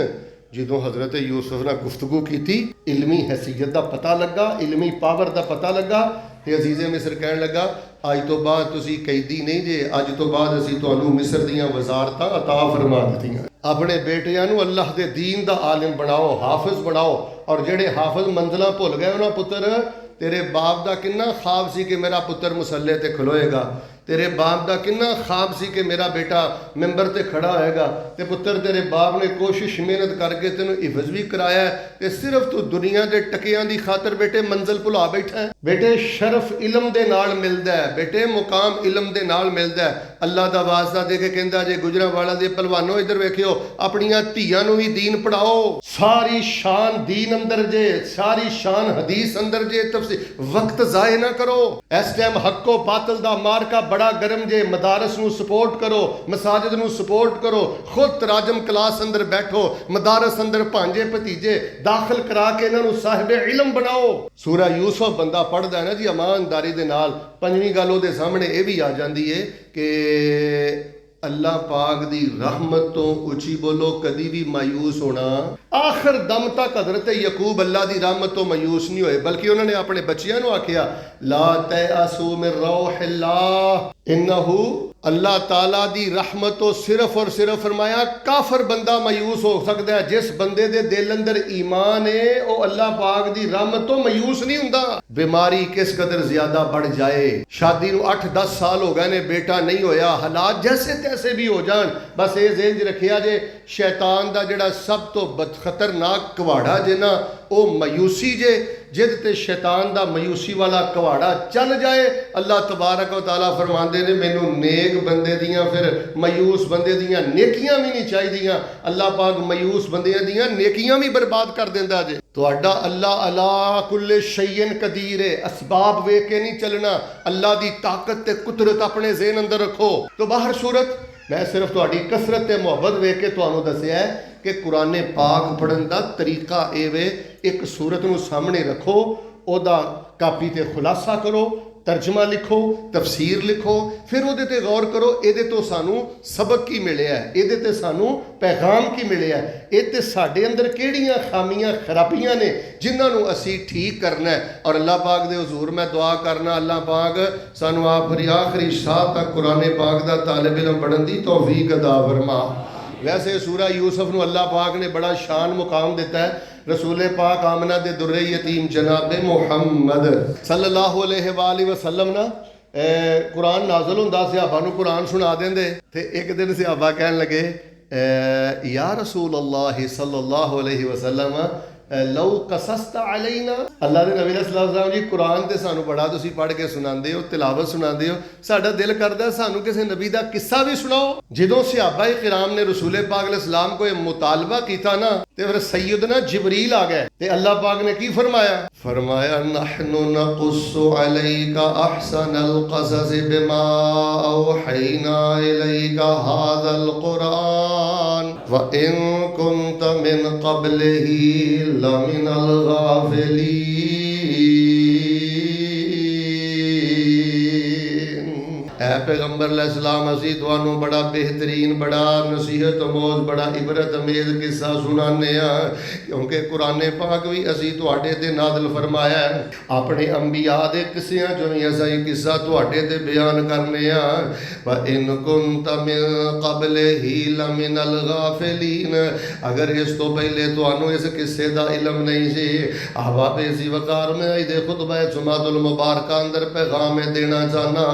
जो हज़रत यूसुफ ने गुफ्तगू की थी, इलमी हैसीयत का पता लगा, इलमी पावर का पता लगा, तो अजीज़े मिस्र कहन लगा अज तो बाद तुसी कैदी नहीं जे, अज तो बाद असी तुहानू मिस्र दियां वजारतां अता फरमा दित्तियां। अपने बेटियां नू अल्लाह दे दीन दा आलिम बनाओ, हाफिज बनाओ। और जेड़े हाफिज मंजिलां भुल गए उन्हां पुत्र, तेरे बाप दा किन्ना ख्वाब सी कि मेरा पुत्र मुसल्ले ते खलोएगा, तेरे बाप दा किन्ना ख्वाब सी कि मेरा बेटा मिंबर ते खड़ा होएगा, ते पुत्र तेरे बाप ने कोशिश मेहनत करके तेनू हिफज भी कराया है, ते सिर्फ तू दुनिया के टकियां दी खातर बेटे मंजिल भुला बैठा है। बेटे शरफ इलम दे नाल मिलदा है, बेटे मुकाम इलम दे नाल मिलदा है। अल्लाह दा वास्ता दे के कहंदा जे गुजरांवाला दे पहलवानों इधर वेखियो, अपनियां धीआं नू भी दीन पढ़ाओ। सारी शान दीन अंदर जे, सारी शान हदीस अंदर जे, वक्त जाए ना करो। इस टाइम हक्को बातल दा मार्का बड़ा गर्म जे, मदारस नू सपोर्ट करो, मसाजिद नू सपोर्ट करो, खुद तराजम क्लास अंदर बैठो, मदारस अंदर भांजे भतीजे दाखिल करा के इन्हां नू साहिबे इलम बनाओ। सूरा यूसुफ बंदा पढ़दा है ना जी ईमानदारी दे नाल, पंजवीं गल उहदे सामने ये भी आ जाती है कि अल्लाह पाक दी रहमत तो उची बोलो कदी भी मायूस होना। आखिर दम तक हजरत यकूब अल्लाह दी रहमत तो मायूस नहीं होए, बल्कि उन्होंने अपने बच्चियां नू आखिया ला तयअसू मिन रौहिल्लाह इन्नहु, अल्लाह ताला दी रहमत तो सिर्फ और सिर्फ फरमाया काफर बंदा मायूस हो सकता है। जिस बंदे दे दिल अंदर ईमान है वो अल्लाह पाक दी रहमत तो मायूस नहीं हुंदा। बीमारी किस कदर ज्यादा बढ़ जाए, शादी नू 8-10 साल हो गए ने बेटा नहीं होया, हालात जैसे तैसे भी हो जान, बस ये ज़हन च रखिया जे शैतान दा जिहड़ा सब तो खतरनाक कवाड़ा जे ना वो मायूसी जे, जिद ते शैतान दा मायूसी वाला कवाड़ा चल जाए, अल्लाह तबारक व तआला फरमांदे ने मैनू नेक बंदे दियां फिर मायूस बंदे दियां नेकियां भी नहीं चाहिदियां। अल्लाह पाक मायूस बंदियां दियां नेकियां भी बर्बाद कर देंदा जे। तुहाडा अल्लाह अला कुल्ले शैइन कदीर है, असबाब वेख के नहीं चलना, अल्लाह दी ताकत ते कुदरत अपने ज़हन अंदर रखो। तो बाहर सूरत मैं सिर्फ तुहाडी कसरत ते मुहब्बत वेख के तुहानू दसिया है कि कुरान पाक पढ़न दा तरीका ए वे, एक सूरत नू सामने रखो, ओदा कापी ते खुलासा करो, तर्जमा लिखो, तफसीर लिखो, फिर उहदे ते गौर करो इहदे तो सानू सबक की मिलिया है, इहदे ते सानू पैगाम की मिलिया है, ये ते साडे अंदर किहड़ियां खामियां खराबियां ने जिन्हां नू असी ठीक करना है। और अल्लाह पाक दे हुजूर मैं दुआ करना अल्लाह पाक सानू आखिरी शाह तक कुरान पाक दा तालिब इल्म बनन दी तौफीक अता फरमा। वैसे सूरा यूसुफ नू अल्लाह पाक ने बड़ा शान मुकाम दिता है। रसूल पाक आमना दे दुर्रे यतीम जनाब मुहम्मद सल्लल्लाहु अलैहि वसल्लम ना कुरान नाज़िल हुंदा, सहाबा नू कुरान सुना देंदे, ते एक दिन सहाबा कहन लगे या रसूल अल्लाह सल्लल्लाहु अलैहि वसल्लम लौ कसस्ता अलैना, अल्लाह दे नबी सल्लल्लाहु अलैहि वसल्लम जी कुरान ते सानू बड़ा तुसी पढ़ के सुनांदे हो, तिलावत सुनांदे हो, साडा दिल करदा सानू किसी नबी दा किस्सा भी सुनाओ। जदों सहाबा किराम ने रसूल पाक अलैहिस्सलाम को मुतालबा कीता ना, ते फिर सैयदना जिबरील आ गए, ते अल्लाह पाक ने की फरमाया, फरमाया नहनु नकुस्सु अलैका अहसनल क़सस बिमा औहैना इलैका हाज़ल कुरान व इन कुंत मिन क़ब्लिही लमिनल गाफिलीन। ऐ पैगंबर अलैहिस्सलाम असी तुहानू बड़ा बेहतरीन, बड़ा नसीहत अमोज, बड़ा इबरत अमेज किस्सा सुनाने हैं, क्योंकि कुरान पाक भी असी तुहाडे ते नाज़िल फरमाया है। अपने अंबिया दे किस्सियां चों भी असी किस्सा तुहाडे ते बयान करने हैं। व इन कुंत मिन क़ब्लिही लमिनल गाफिलीन, अगर इस तो पहले तुहानू इस किस्से दा इल्म नहीं सी, अहबाब इसी वकार में दे खुतबा जुमातुल मुबारक अंदर पैगाम देना चाहना।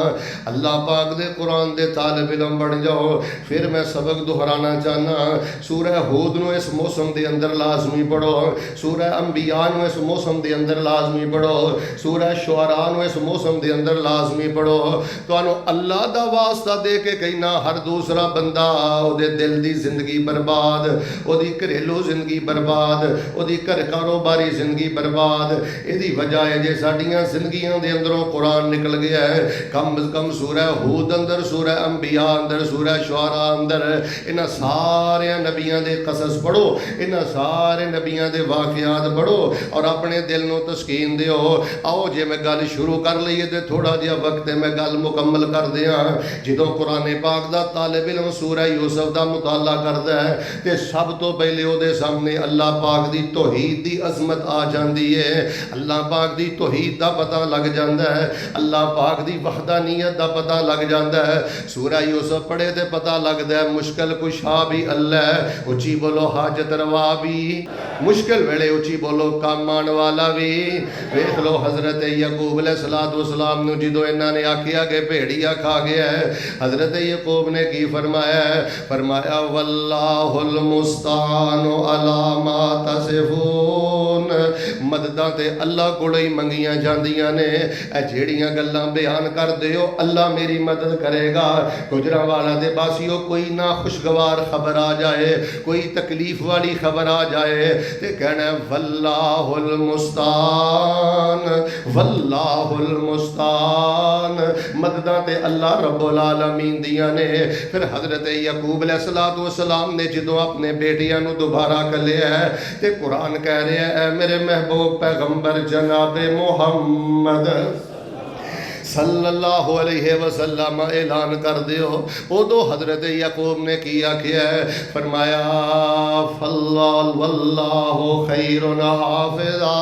अल्लाह पाक पाक दे कुरान दे तालिब इल्म बन जाओ। फिर मैं सबक दोहराना चाहना, सूरह हूद नूं इस मौसम दे अंदर लाजमी पढ़ो, सूरह अंबिया नूं इस मौसम दे अंदर लाजमी पढ़ो, सूरह शुअरा नूं इस मौसम दे अंदर लाजमी पढ़ो। तुहानूं अल्लाह दा वास्ता दे के कहना, हर दूसरा बंदा ओहदे दिल दी जिंदगी बर्बाद, ओहदी घरेलू जिंदगी बर्बाद, ओहदी घर कारोबारी जिंदगी बर्बाद। इहदी वजह है जे साडियां जिंदगियां दे अंदरों कुरान निकल गया है। कम अज कम सूरह हूद अंदर, सूरह अंबिया अंदर, सूरह शुअरा अंदर इन्हां सारे नबियां दे कसस पढ़ो, इन्हां सारे नबियां दे वाक़ियात पढ़ो और अपने दिल नूं तस्कीन दिओ। आओ जे मैं गल शुरू कर लईए ते थोड़ा जिहा वक्त है मैं गल मुकम्मल कर दियां। जदों कुरान पाक दा तालिब इल्म सूरह यूसुफ दा मुताला करदा है ते सब तो पहले ओहदे सामने अल्लाह पाक दी तौहीद दी अजमत आ जांदी है। अल्लाह पाक दी तौहीद दा पता लग जांदा है, अल्लाह पाक दी वहदानियत दा पता लग जांदा है। सूरह यूसुफ पढ़े ते पता लगदा है मुश्किल कुशा भी अल्लाह है, उची बोलो हाजत रवा भी, मुश्किल वेले उची बोलो काम आने वाला भी। वेख लो हजरत यकूब अलैहिस्सलाम नूं जदों इन्हां ने आखिया कि भेड़िया खा गया है, हजरत यकूब ने की फरमाया, फरमाया वल्लाहुल मुस्तानु अला मा तसिफून। मददां ते अल्लाह कोलों ही मंगियां जांदियां ने। ए जेड़ियां गल्लां बयान करदे हो अल्लाह मेरी मदद करेगा। गुजरांवाला दे बासियों कोई ना खुशगवार खबर आ जाए, कोई तकलीफ वाली खबर आ जाए ते कहना वल्लाहुल मुस्तान, वल्लाहुल मुस्तान। मददां ते अल्लाह रब्बुल आलमीन दियां ने। फिर हजरत यकूब अलैहिस्सलाम ने जदों अपने बेटियां नूं दोबारा कलिया है ते कुरान कह रहा है मेरे महबूब पैगंबर जनाबे मुहम्मद सल्लल्लाहु अलैहि वसल्लम ऐलान कर दियो। उदों हजरत यकूब ने की आखिया है, फरमाया वल्लाहु खैरुन हाफिज़ा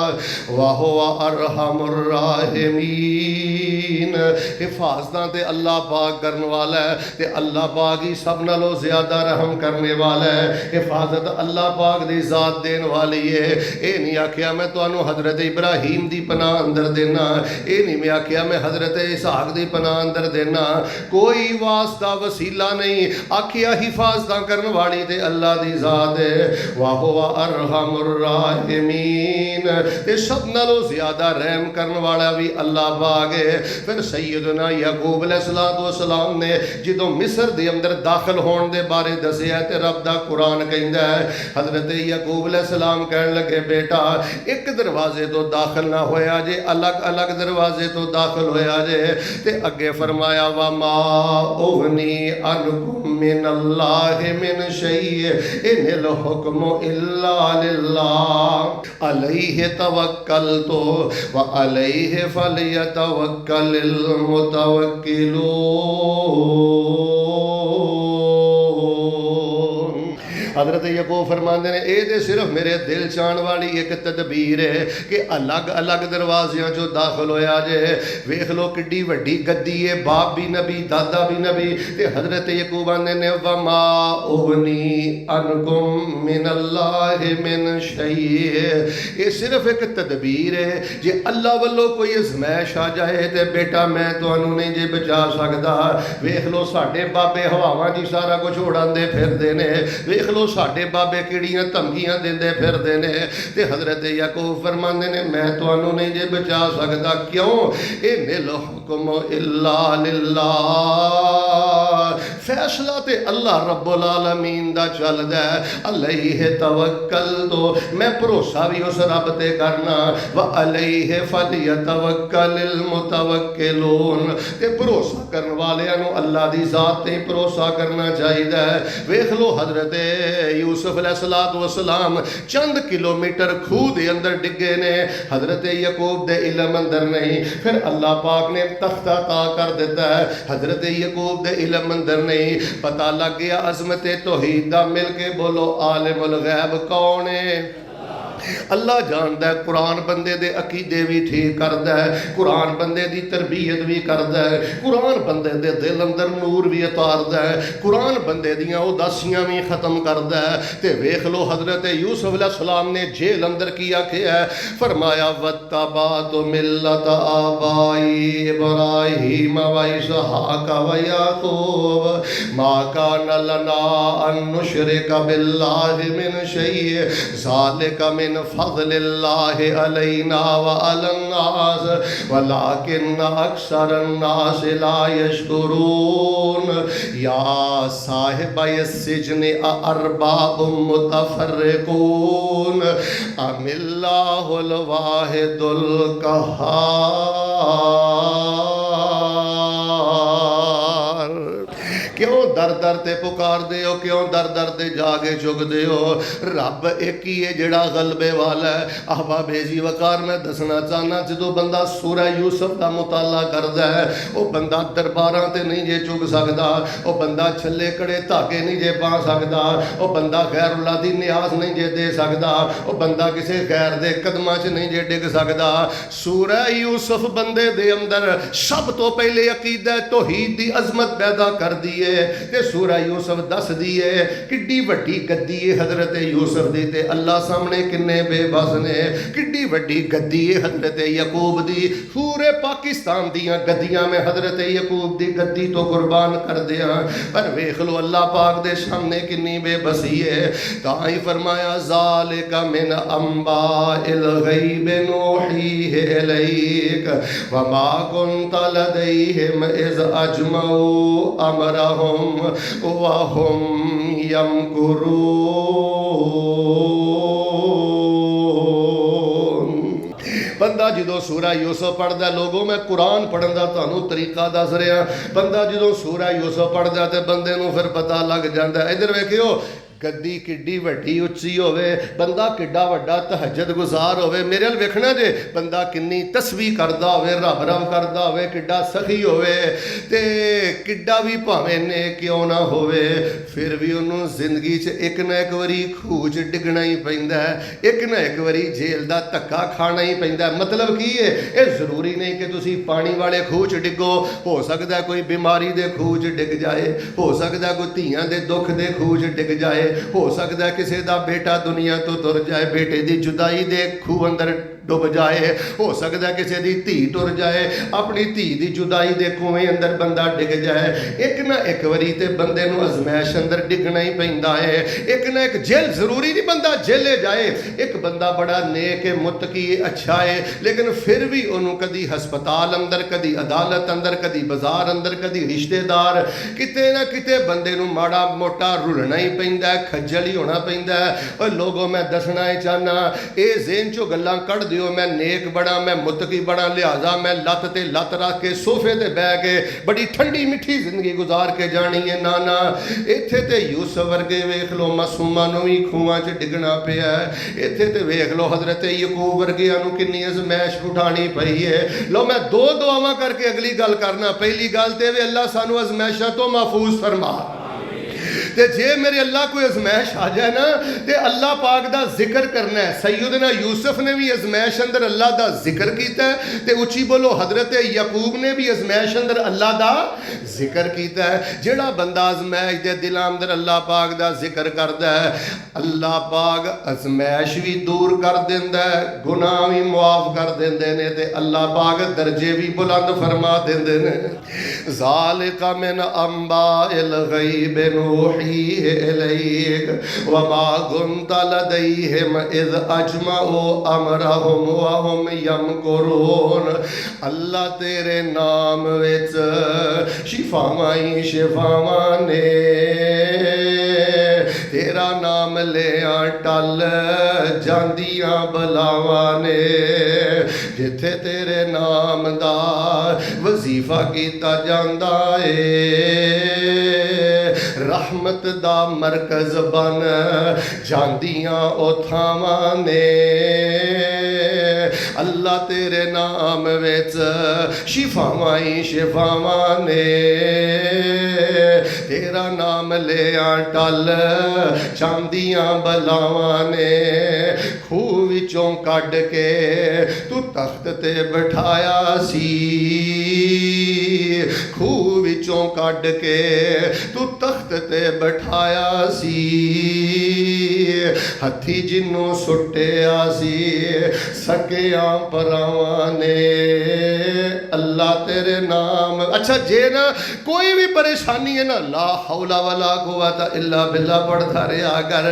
व हुवा अरहमुर राहिमीन। हिफाजतां ते अल्लाह पाक करने वाला है ते अल्लाह पाक ही सब नालों ज़्यादा रहम करने वाला है। हिफाजत अल्लाह पाक दी ज़ात देने वाली है। ये नहीं आखिया मैं तुहानूं हजरत इब्राहीम दी पनाह अंदर देना, ये नहीं मैं आखिया मैं हजरत इसहाक दी पनाह अंदर देना, कोई वास्ता वसीला नहीं। आखिया हिफाजत करने वाली ते अल्लाह दी ज़ात है। वाह वाह अरहमुर राहिमीन, ते सब नालों ज़्यादा रहम करने वाला भी अल्लाह पाक है। फिर सैयदना यकूब अलैहिस्सलाम ने जदों मिस्र दे अंदर दाखिल होने दे बारे दसिया ते रब दा कुरान कहंदा है, हजरत यकूब अलैहिस्सलाम कहन लगे बेटा एक दरवाजे तो दाखिल ना होया जे, अलग अलग दरवाजे तो दाखिल होया जे। ते अगे फरमाया वमा उगनी अनकुम मिनल्लाहि मिन शै'इन इनिल हुक्मु इल्ला लिल्लाह अलैहि तवक्कलतु व अलैहि फलयतवक्कलिल मुतवक्किलून। हजरत यकूब फरमाते ने ये तो सिर्फ मेरे दिल चाण वाली एक तदबीर है कि अलग अलग दरवाजियां जो दाखिल होया जे। वेख लो किड्डी वड्डी गद्दी है, बाप भी नबी दादा भी नबी। ते हजरत यकूब आंदे ने वमा उगनी अनकुम मिनल्लाहि मिन शै'इन। ये सिर्फ एक तदबीर है, जे अल्लाह वालों कोई अजमैश आ जाए तो बेटा मैं तुहानू नहीं जे बचा सकता। वेख लो साडे बाबे हवावां जी सारा कुछ उड़ाते फिरते ने, वेख लो साडे बाबे किड़ियां धमकियां देंदे फिरदे ने। ते हजरत याकूब फरमांदे ने मैं तुहानू नहीं जे बचा सकता। क्यों? इनिल हुक्म इल्ला लिल्लाह, फैसला ते अल्लाह रब्बुल आलमीन दा चलदा है। अलैहि तवक्कल तो मैं भरोसा भी उस रब ते करना, व अलैहि फलयतवक्कलिल मुतवक्किलून। ते भरोसा करने वालियां नू अल्लाह दी जात ते भरोसा करना चाहिए। वेख लो हजरत यूसुफ अलैहिस्सलाम चंद किलोमीटर खूह के अंदर डिगे ने, हजरत यकूब दे इल्म अंदर नहीं। फिर अल्लाह पाक ने तख्ता ता कर दिता है, हजरत यकूब दे इल्म अंदर नहीं। पता लग गया अजमत तौहीद दा। मिल के बोलो आलिमुल गैब कौन है? अल्लाह जानदा है कुरान बंदे दे अकीदे भी ठीक करदा है, कुरान बंदे दी तरबियत भी करदा है, कुरान बंदे दे दिल अंदर नूर भी उतारदा है, कुरान बंदे दियां उदासियां भी खत्म करदा है। ते वेख लो हजरत यूसुफ अलैहिस्सलाम ने जेल अंदर की आखिया है, फरमाया वत्तबातु मिल्लत आबाई इब्राहीम व इसहाक व याकूब मा कान लना अन नुशरिका बिल्लाहि मिन शै'इन ज़ालिका मिन फ़ज़लिल्लाहि अलैना व अलन्नास वलाकिन्न अक्सरन्नास ला यशकुरून। या साहिबय सिज्नि अरबाबुम मुतफर्रिकून अमिल्लाहुल वाहिदुल क़हार। क्यों दर दर ते पुकारदे हो, क्यों दर दर ते जाके चुकदे हो? रब एक ही है जिहड़ा गलबे वाला है। अहबाब जी वकार मैं दसना चाहना, जो बंदा सूरह यूसुफ का मुताला करता है वह बंदा दरबारां ते नहीं जे चुग सकता, वह बंदा छले कड़े धागे नहीं जे पा सकता, वह बंदा गैरुल्लाह दी न्यास नहीं जे दे सकता, वह बंदा किसी गैर दे कदमां च नहीं जे डिग सकता। सूरह यूसुफ बंदे दे अंदर सब तो पहले अकीदा तौहीद दी अजमत पैदा कर दी है। ते सूरह यूसुफ दस दी है किड्डी वड्डी गद्दी है हजरत यूसुफ दी, ते अल्लाह सामने किन्ने बेबस ने। किड्डी वड्डी गद्दी है हजरत यकूब दी, पूरे पाकिस्तान दियां गद्दियां में हजरत यकूब दी गद्दी तो कुर्बान कर दिया। पर वेख लो अल्लाह पाक दे सामने किन्नी बेबसी है। ताई फरमाया ज़ालिका मिन अंबाइल गैब नूहीहि इलैक व मा कुन्त लदैहिम इज़ अजमऊ अमरहुम वहुम यमकुरून। बंदा जो सूरह यूसुफ पढ़ता, लोगों मैं कुरान पढ़न का तुहानू तरीका दस रहा, बंदा जो सूरह यूसुफ पढ़ता तो बंदे नू फिर पता लग जाता है। इधर वेखियो गद्दी किड्डी वड्डी उच्ची होवे, बंदा किड्डा वड्डा तहज्जुद गुजार होवे, मेरे अल वेखना जे बंदा किन्नी तस्बीह करदा होवे, रब रब करदा होवे, किड्डा सखी होवे, ते किड्डा भी भावें ने क्यों ना होवे, फिर भी उन्होंने जिंदगी च एक ना एक बारी खूह च डिगना ही पैंदा है, एक ना एक बारी जेल का धक्का खाना ही पैंदा है। मतलब की है, ये जरूरी नहीं कि तुसी पानी वाले खूह च डिगो, हो सकता है कोई बीमारी दे खूह च डिग जाए, हो सकता है कोई धीआं दे दुख दे खूह च डिग जाए, हो सकता है किसी का बेटा दुनिया तो तुर जाए, बेटे की जुदाई दे खूह अंदर डुब जाए, हो सकता है किसी की धी तुर जाए, अपनी धी की जुदाई दे कुएं अंदर बंदा डिग जाए। एक ना एक बारी ते बंदे नूं अजमैश अंदर डिगना ही पैंदा है। एक ना एक जेल जरूरी नहीं बंदा जेले जाए, एक बंदा बड़ा नेक है, मुत्तकी है, अच्छा है, लेकिन फिर भी उन्होंने कदी हस्पताल अंदर, कदी अदालत अंदर, कदी बाजार अंदर, कदी रिश्तेदार, किते ना किते बंदे नूं माड़ा मोटा रुलना ही पैंदा है, खज्जल ही होना पैंदा है। और लोगों मैं दसना ही चाहना, ये ज़हन चो गल्लां कढ़ दिओ मैं नेक बड़ा, मैं मुत्तकी बड़ा, लिहाजा मैं लत्त ते लत्त रख के सोफे ते बह के बड़ी ठंडी मिठी जिंदगी गुजार के जानी है। ना ना, इत्थे ते यूसुफ वर्गे वेख लो मासूमां नूं भी खूहां च डिगना पिया है, इत्थे ते वेख लो हजरत यकूब वर्गियां नूं किन्नी अज़मैश उठानी पई है। लो मैं दो दुआवां करके अगली गल करना। पहली गल ते वे अल्लाह सानू अज़मैशां तो महफूज फरमा, ते जे मेरे अल्लाह कोई अजमैश आ जाए ना, तो अल्लाह पाक दा जिक्र करना है। सैयदना यूसुफ ने भी अजमैश अंदर अल्लाह दा जिक्र किया, ते उची बोलो हजरत यकूब ने भी अजमैश अंदर अल्लाह दा जिक्र किया है। जिहड़ा बंदा अजमैश दे दिल अंदर अल्लाह पाक दा जिक्र करदा है, अल्लाह पाक अजमैश भी दूर कर देंदा है, गुनाह भी मुआफ कर देंदे ने, ते अल्लाह पाक दर्जे भी बुलंद फरमा देंदे ने। ज़ालिका मिन अंबाइल गैब नूहीहि इलैक व मा कुन्त लदैहिम इज़ अजमऊ अमरहुम व हुम यमकुरून। अल्लाह तेरे नाम विच शिफावां ही शिफावां ने, तेरा नाम लिया टल जांदियां बलावां ने, जिथे तेरे नाम दा वजीफा कीता जांदा है, रहमत दा मरकज बन जांदियां ओ थावां ने। अल्लाह तेरे नाम विच शिफावां ही शिफावां ने, तेरा नाम लिया टल चांदियां बलावां ने, खूह विचों कढ़ के तू तख्त ते बिठाया सी, खूह विचों कढ़ के तू तख्त ते बिठाया सी, हथी जिन्नों सुटिया सी सकिया भरावां ने अल्लाह तेरे नाम। अच्छा जे ना कोई भी परेशानी है ना, ला हौला वला कुव्वता इल्ला बिल्लाह पढ़ता रहा कर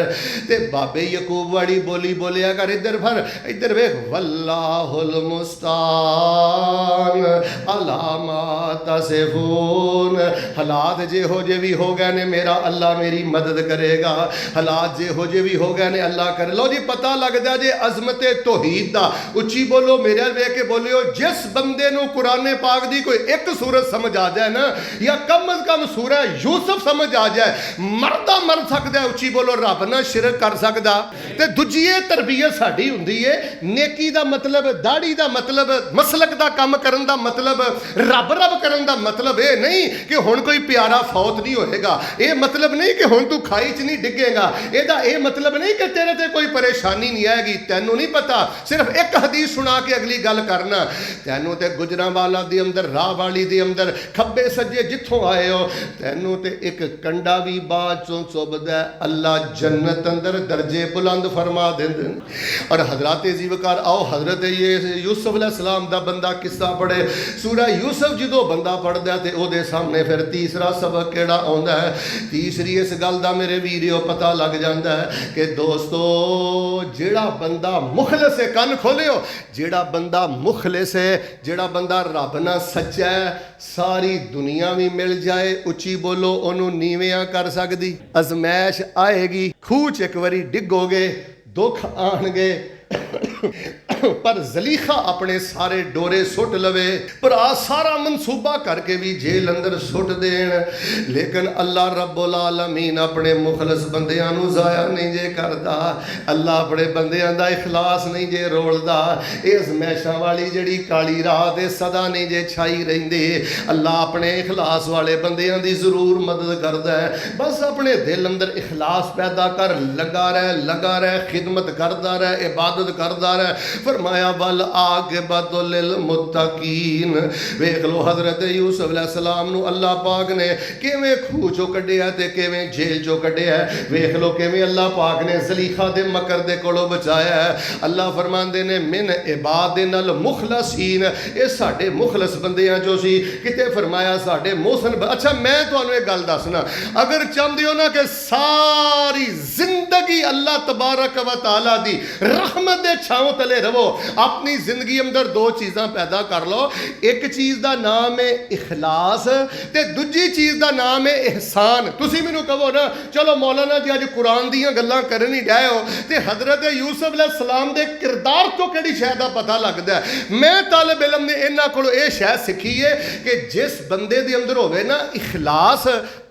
ते बाबे यकूब वाली बोली बोलिया कर। इधर फिर इधर वेख, वल्लाहुल मुस्तान अला मा तसिफून। हालात जेहो जे भी हो गए ने मेरा अल्लाह मेरी मदद करेगा, हालात जेहो जे भी हो गए ने अल्लाह करे। लो जी पता लगदा जे अजमत तौहीद दा। उच्ची बोलो, मेरे वेख के बोलियो। जिस बंदे नूं कुरान पाक दी कोई एक सूरत समझ आ जाए ना, या कम अज कम सूरह यूसुफ समझ आ जाए, मरदा मर सकदा है। उच्ची बोलो, रब ना शिरक कर सकदा। ते दूजी तरबियत साडी हुंदी है, नेकी दा मतलब, दाढ़ी दा मतलब, मसलक दा काम करन दा मतलब, रब रब करन दा मतलब ये नहीं कि हुण कोई प्यारा फौत नहीं होएगा, ये मतलब नहीं कि हुण तू खाई च नहीं डिगेगा, एदा ये मतलब नहीं कि तेरे ते कोई परेशानी नहीं आएगी। तैनू नहीं पता, सिर्फ एक हदीस सुना के अगली गल करना। तैनू ते गुजरांवाला दे अंदर, राह वाली दे अंदर, खब्बे सज्जे जिथों आए हो, तैनू ते एक कंडा भी बाद चों चुभदा। अल्लाह जन्नत अंदर दर्जे बुलंद फरमा देंदे। और हजरत जीवकार आओ, हजरत यूसुफ अलैहिस्सलाम दा बंदा किस्सा पढ़े। सूरह यूसुफ जो बंदा पढ़दा ते ओदे सामने फिर तीसरा सबक केड़ा आउंदा है। तीसरी इस गल दा मेरे वीरियो पता लग जाता है कि दोस्तों जेड़ा बंदा मुखलिस है, कन खोलियो, जेड़ा बंदा मुखलिस है, जेड़ा बंदा रब नाल सच्चा है, सारी दुनिया भी मिल जाए, उच्ची बोलो, ओनू नीवियां कर सकदी। अजमैश आएगी, खूह च एक बारी डिगोगे, दुख आणगे पर जलीखा अपने सारे डोरे सुट लवे, भरा सारा मनसूबा करके भी जेल अंदर सुट देन, लेकिन अल्लाह रब्बुल आलमीन अपने मुखलस बंदियां नू जाया नहीं जे करदा। अल्लाह अपने बंदियां दा इखलास नहीं जे रोलदा। इस मैशा वाली जड़ी काली रात है सदा नहीं जे छाई रहिंदी। अल्लाह अपने इखलास वाले बंदियां दी जरूर मदद करदा है। बस अपने दिल अंदर इखलास पैदा कर, लगा रह, खिदमत करदा रह, इबादत करदा रह। फरमाया वल आक़िबतु लिल मुत्तकीन। वेख लो हजरत यूसुफ अलैहिस्सलाम नू अल्लाह पाक ने किवें खूह चों कढिया ते किवें जेल चों कढिया। वेख लो किवें अल्लाह पाक ने ज़लीखा दे मकर दे कोलों बचाया है। अल्लाह फरमांदे ने मिन इबादिनल मुखलसीन, ये साडे मुखलस बंदियां जो सी। किते फरमाया साडे मोहसन। अच्छा मैं तुहानू एक गल दसना, अगर चाहते हो ना कि सारी जिंदगी अल्लाह तबारक व तआला दी रहमत दे छांव तले रवो, अपनी जिंदगी अंदर दो चीज़ां पैदा कर लो। एक चीज़ का नाम है इखलास ते दूजी चीज़ का नाम है एहसान। तुसी मैनू कहो ना, चलो मौलाना जी अज कुरान दीयां गल्लां करन ही डए हो ते हजरत यूसुफ अलैहिस्सलाम दे किरदार तो किहड़ी शै दा पता लगदा है। मैं तालिब इल्म ने इन्हां कोलों इह शै सीखी है कि जिस बंदे दे अंदर होवे ना इखलास,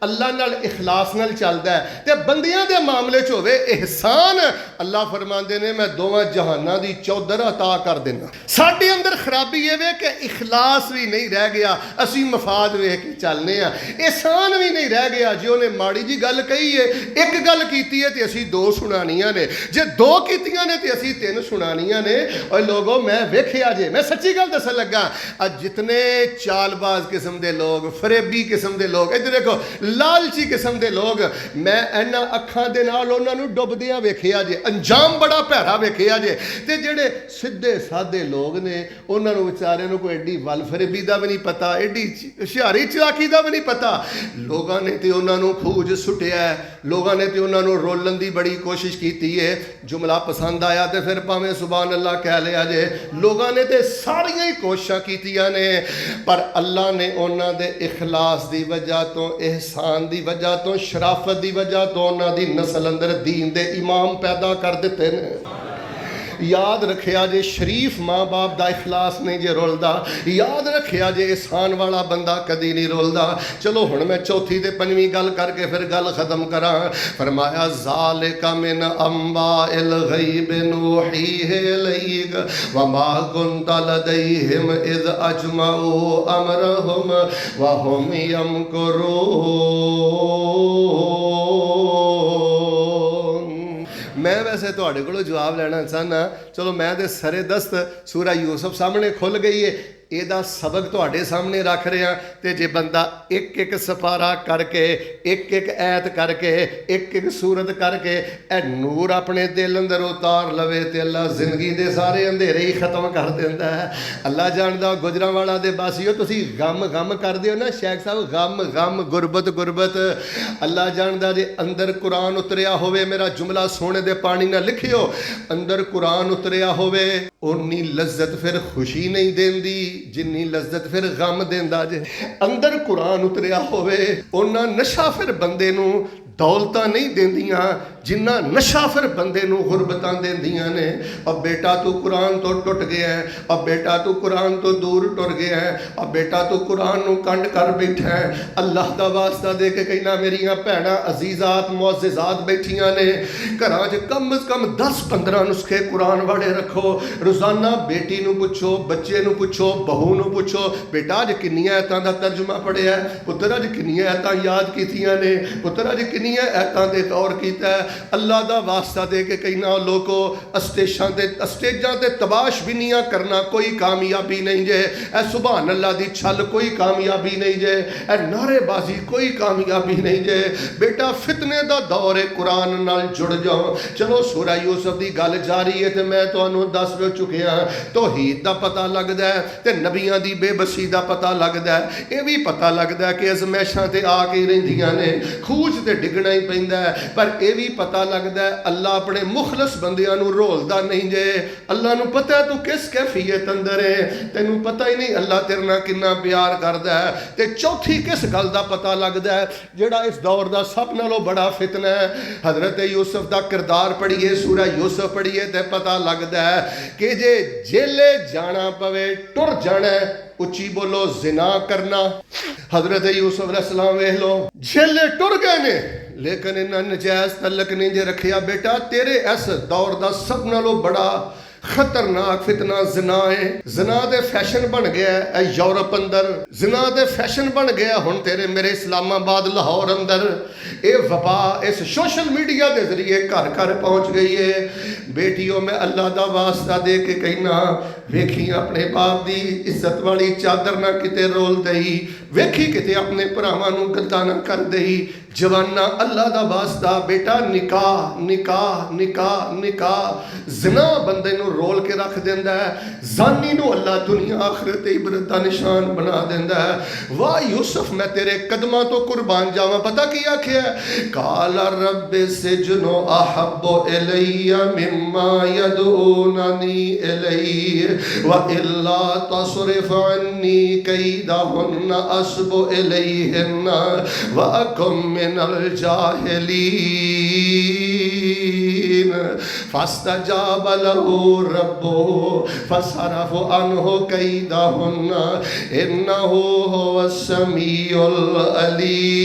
अल्लाह नाल इखलास नाल चलदा है, ते बंदियां दे मामले च होवे एहसान, अल्लाह फरमांदे ने मैं दोवां जहानां दी चौधर अता कर देना। साडे अंदर खराबी ये वे कि इखलास भी नहीं रह गया, असी मफाद वेख के चलने आ, एहसान भी नहीं रह गया। जे उन्हें माड़ी जी गल कही है, एक गल कीती है ते असी दो सुनानियां ने, जे दो कीतियां ने ते असी तीन सुनानियां ने। और लोगों मैं वेखिया जे, मैं सच्ची गल दसन लगा, अज जितने चालबाज किस्म के लोग, फरेबी किस्म के लोग, इधर देखो लालची किस्म के लोग, मैं इन्हां अखां दे नाल उन्हां नूं डुबदियां वेखिया जे, अंजाम बड़ा भैड़ा वेखिया जे। ते जेड़े सीधे साधे लोग ने उन्होंने बेचारे कोई एडी वल फरेबी का भी नहीं पता, एडी हुशियारी चलाकी का भी नहीं पता। लोगों ने तो उन्होंने खूह च सुटिया है, लोगों ने तो उन्होंने रोलन की बड़ी कोशिश की है। जुमला पसंद आया तो फिर भावें सुभान अल्लाह कह लिया जे। लोगों ने तो सारिया ही कोशिशां कीतियां ने, पर अल्लाह ने उन्हों के इखलास की वजह तो, एहसान की वजह तो, शराफत की वजह तो उन्होंने नस्ल अंदर दीन दे इमाम पैदा कर दिते ने। याद रखिया जे शरीफ माँ बाप का इखलास नहीं जे रुलदा, याद रखिया जे एहसान वाला बंदा कदी नहीं रुलदा। चलो हुण मैं चौथी ते पंजवीं गल करके फिर गल खत्म करा। फरमाया ज़ालिका मिन अंबाइल गैब नूहीहि इलैक व मा कुन्त लदैहिम इज़ अजमऊ अमरहुम व हुम यमकुरून। मैं वैसे ਤੁਹਾਡੇ ਕੋਲੋਂ ਜਵਾਬ ਲੈਣਾ ਚਾਹੁੰਦਾ। ਚਲੋ ਮੈਂ ਤੇ ਸਰੇ ਦਸਤ ਸੂਰਾ ਯੂਸਫ ਸਾਹਮਣੇ ਖੁੱਲ ਗਈ ਏ, ਇਹਦਾ ਸਬਕ ਤੁਹਾਡੇ ਸਾਹਮਣੇ ਰੱਖ ਰਿਹਾ। ਤੇ ਜੇ ਬੰਦਾ ਇੱਕ ਇੱਕ ਸਪਾਰਾ ਕਰਕੇ, ਇੱਕ ਇੱਕ ਐਤ ਕਰਕੇ, ਇੱਕ ਇੱਕ ਸੂਰਤ ਕਰਕੇ ਇਹ ਨੂਰ ਆਪਣੇ ਦਿਲ ਅੰਦਰ ਉਤਾਰ ਲਵੇ ਤੇ ਅੱਲਾ ਜ਼ਿੰਦਗੀ ਦੇ ਸਾਰੇ ਅੰਧੇਰੇ ਹੀ ਖਤਮ ਕਰ ਦਿੰਦਾ ਹੈ। ਅੱਲਾ ਜਾਣਦਾ। ਗੁਜਰਾਂਵਾਲਾ ਦੇ ਬਾਸੀਓ, ਤੁਸੀਂ ਗਮ ਕਰਦੇ ਹੋ ਨਾ ਸ਼ੇਖ ਸਾਹਿਬ, ਗਮ ਗੁਰਬਤ ਗੁਰਬਤ। ਅੱਲਾ ਜਾਣਦਾ ਜੇ ਅੰਦਰ ਕੁਰਾਨ ਉਤਰਿਆ ਹੋਵੇ, ਮੇਰਾ ਜੁਮਲਾ ਸੋਨੇ ਦੇ ਪਾਣੀ ਨਾਲ ਲਿਖਿਓ, ਅੰਦਰ ਕੁਰਾਨ ਉਤਰਿਆ ਹੋਵੇ ਉਨੀ ਲਜ਼ਤ ਫਿਰ ਖੁਸ਼ੀ ਨਹੀਂ ਦਿੰਦੀ ਜਿੰਨੀ ਲਜ਼ਤ ਫਿਰ ਗਮ ਦਿੰਦਾ ਜੇ। ਅੰਦਰ ਕੁਰਾਨ ਉਤਰਿਆ ਹੋਵੇ ਉਹਨਾਂ ਨਸ਼ਾ ਫਿਰ ਬੰਦੇ ਨੂੰ ਦੌਲਤਾਂ ਨਹੀਂ ਦਿੰਦੀਆਂ ਜਿੰਨਾ ਨਸ਼ਾ ਫਿਰ ਬੰਦੇ ਨੂੰ ਗੁਰਬਤਾਂ ਦਿੰਦੀਆਂ ਨੇ। ਔਰ ਬੇਟਾ ਤੂੰ ਕੁਰਾਨ ਤੋਂ ਟੁੱਟ ਗਿਆ ਹੈ, ਔਰ ਬੇਟਾ ਤੂੰ ਕੁਰਾਨ ਤੋਂ ਦੂਰ ਟੁਰ ਗਿਆ ਹੈ, ਔਰ ਬੇਟਾ ਤੂੰ ਕੁਰਾਨ ਨੂੰ ਕੰਡ ਕਰ ਬੈਠਾ ਹੈ। ਅੱਲਾਹ ਦਾ ਵਾਸਤਾ ਦੇ ਕੇ ਕਹਿਣਾ, ਮੇਰੀਆਂ ਭੈਣਾਂ ਅਜ਼ੀਜ਼ਾਤ ਮੁਅੱਜ਼ਜ਼ਾਤ ਬੈਠੀਆਂ ਨੇ ਘਰਾਂ 'ਚ, ਕਮ ਸੇ ਕਮ 10-15 ਨੁਸਖੇ ਕੁਰਾਨ ਵਾਲੇ ਰੱਖੋ। ਰੋਜ਼ਾਨਾ ਬੇਟੀ ਨੂੰ ਪੁੱਛੋ, ਬੱਚੇ ਨੂੰ ਪੁੱਛੋ, ਬਹੂ ਨੂੰ ਪੁੱਛੋ, ਬੇਟਾ ਅੱਜ ਕਿੰਨੀਆਂ ਐਤਾਂ ਦਾ ਤਰਜਮਾ ਪੜ੍ਹਿਆ, ਪੁੱਤਰ ਅੱਜ ਕਿੰਨੀਆਂ ਐਤਾਂ ਯਾਦ ਕੀਤੀਆਂ ਨੇ, ਪੁੱਤਰ ਅੱਜ ਕਿੰਨੀਆਂ ਐਤਾਂ ਤੇ ਗੌਰ ਕੀਤਾ। ਅੱਲਾ ਦਾ ਵਾਸਤਾ ਦੇ ਕੇ ਕਹਿਣਾ, ਲੋਕੋ ਸਟੇਜਾਂ ਤੇ ਤਬਾਸ਼ ਵੀ ਨਹੀਂ ਕਰਨਾ ਕੋਈ ਕਾਮਯਾਬੀ ਨਹੀਂ ਜੇ। ਇਹ ਸੁਭਾਨ ਅੱਲਾ ਦੀ ਛਲ ਕੋਈ ਕਾਮਯਾਬੀ ਨਹੀਂ ਜੇ, ਇਹ ਨਾਅਰੇਬਾਜ਼ੀ ਕੋਈ ਕਾਮਯਾਬੀ ਨਹੀਂ ਜੇ। ਬੇਟਾ ਫਿਤਨੇ ਦਾ ਦੌਰ ਹੈ, ਕੁਰਾਨ ਨਾਲ ਜੁੜ ਜਾਓ। ਚਲੋ ਸੂਰਾ ਯੂਸਫ ਦੀ ਗੱਲ ਜਾਰੀ ਹੈ ਤੇ ਮੈਂ ਤੁਹਾਨੂੰ ਦੱਸ ਚੁੱਕਿਆ, ਤੌਹੀਦ ਦਾ ਪਤਾ ਲੱਗਦਾ ਹੈ ਤੇ ਨਬੀਆਂ ਦੀ ਬੇਬਸੀ ਦਾ ਪਤਾ ਲੱਗਦਾ ਹੈ। ਇਹ ਵੀ ਪਤਾ ਲੱਗਦਾ ਕਿ ਅਜ਼ਮੈਸ਼ਾਂ ਤੇ ਆ ਕੇ ਰਹਿੰਦੀਆਂ ਨੇ, ਖੂਜ ਤੇ ਡਿੱਗਣਾ ਹੀ ਪੈਂਦਾ ਹੈ। ਪਰ ਇਹ ਵੀ ਪਤਾ ਲੱਗਦਾ ਹੈ ਅੱਲਾ ਆਪਣੇ ਮੁਖਲਸ ਬੰਦਿਆਂ ਨੂੰ ਰੋਲਦਾ ਨਹੀਂ ਜੇ। ਅੱਲਾ ਨੂੰ ਪਤਾ ਤੂੰ ਕਿਸ ਕੈਫੀਅਤ ਅੰਦਰ ਹੈ, ਤੈਨੂੰ ਪਤਾ ਹੀ ਨਹੀਂ ਅੱਲਾ ਤੇਰੇ ਨਾਲ ਕਿੰਨਾ ਪਿਆਰ ਕਰਦਾ ਹੈ। ਤੇ ਚੌਥੀ ਕਿਸ ਗੱਲ ਦਾ ਪਤਾ ਲੱਗਦਾ ਹੈ, ਜਿਹੜਾ ਇਸ ਦੌਰ ਦਾ ਸਭ ਨਾਲੋਂ ਬੜਾ ਫਿਤਨਾ ਹੈ, ਹਜ਼ਰਤ ਯੂਸਫ ਦਾ ਕਿਰਦਾਰ ਪੜ੍ਹੀਏ, ਸੂਰਾ ਯੂਸਫ ਪੜ੍ਹੀਏ ਤੇ ਪਤਾ ਲੱਗਦਾ ਹੈ ਕਿ ਜੇ ਜੇਲੇ ਜਾਣਾ ਪਵੇ, ਟੁਰ ਜਾਣਾ, ਉੱਚੀ ਬੋਲੋ ਜ਼ਿਨਾ ਕਰਨਾ। ਹਜ਼ਰਤ ਯੂਸਫ अलैहिस्सलाम ਵੇਖ ਲੋ, ਜੇਲੇ ਟੁਰ ਗਏ ਨੇ ਲੇਕਿਨ ਇਹਨਾਂ ਨਜਾਇਜ਼ ਤਲਕ ਨਹੀਂ ਜੇ ਰੱਖਿਆ। ਬੇਟਾ ਤੇਰੇ ਇਸ ਦੌਰ ਦਾ ਸਭ ਨਾਲੋਂ ਬੜਾ ਖਤਰਨਾਕ ਫਿਤਨਾ ਜ਼ਿਨਾ ਹੈ। ਜ਼ਿਨਾ ਦੇ ਫੈਸ਼ਨ ਬਣ ਗਿਆ ਹੈ ਯੂਰਪ ਅੰਦਰ, ਜ਼ਿਨਾ ਦੇ ਫੈਸ਼ਨ ਬਣ ਗਿਆ ਹੁਣ ਤੇਰੇ ਮੇਰੇ ਇਸਲਾਮਾਬਾਦ ਲਾਹੌਰ ਅੰਦਰ। ਇਹ ਵਬਾ ਇਸ ਸੋਸ਼ਲ ਮੀਡੀਆ ਦੇ ਜ਼ਰੀਏ ਘਰ ਘਰ ਪਹੁੰਚ ਗਈ ਹੈ। ਬੇਟੀਓ ਮੈਂ ਅੱਲਾ ਦਾ ਵਾਸਤਾ ਦੇ ਕੇ ਕਹਿਣਾ, ਵੇਖੀ ਆਪਣੇ ਬਾਪ ਦੀ ਇੱਜ਼ਤ ਵਾਲੀ ਚਾਦਰ ਨਾ ਕਿਤੇ ਰੋਲ ਦਈ, ਵੇਖੀ ਕਿਤੇ ਆਪਣੇ ਭਰਾਵਾਂ ਨੂੰ ਗਲਤਾਂ ਨਾ ਕਰ ਦਈ। ਜਵਾਨਾ ਅੱਲਾ ਦਾ ਵਾਸਤਾ ਬੇਟਾ ਨਿਕਾਹ ਨਿਕਾਹ ਨਿਕਾਹ ਨਿਕਾਹ ਜ਼ਿਨਾ ਬੰਦੇ ਨੂੰ ਰੋਲ ਕੇ ਰੱਖ ਦਿੰਦਾ ਹੈ। ਜ਼ਾਨੀ ਨੂੰ ਅੱਲਾ ਦੁਨੀਆ ਆਖਰਤ ਤੇ ਇਬਰਤ ਦਾ ਨਿਸ਼ਾਨ ਬਣਾ ਦਿੰਦਾ ਹੈ। ਵਾਹ ਯੂਸਫ ਮੈਂ ਤੇਰੇ ਕਦਮਾਂ ਤੋਂ ਕੁਰਬਾਨ ਜਾਵਾਂ। ਪਤਾ ਕੀ ਆਖਿਆ, ਕਾਲ ਰੱਬ ਸਿਜਨੋ ਅਹੱਬੁ ਇਲੈਯ ਮਿम्मा ਯਦਊਨਨੀ ਇਲੈਹ व इल्ला तसरिफ अन्नी कैदहुन्न अस्बु इलैहिन्न व अकुम मिनल जाहिलीन फस्तजाब लहु रब्बुहु फसरफ अन्हु कैदहुन्न इन्नहु हुवस समीउल अलीम।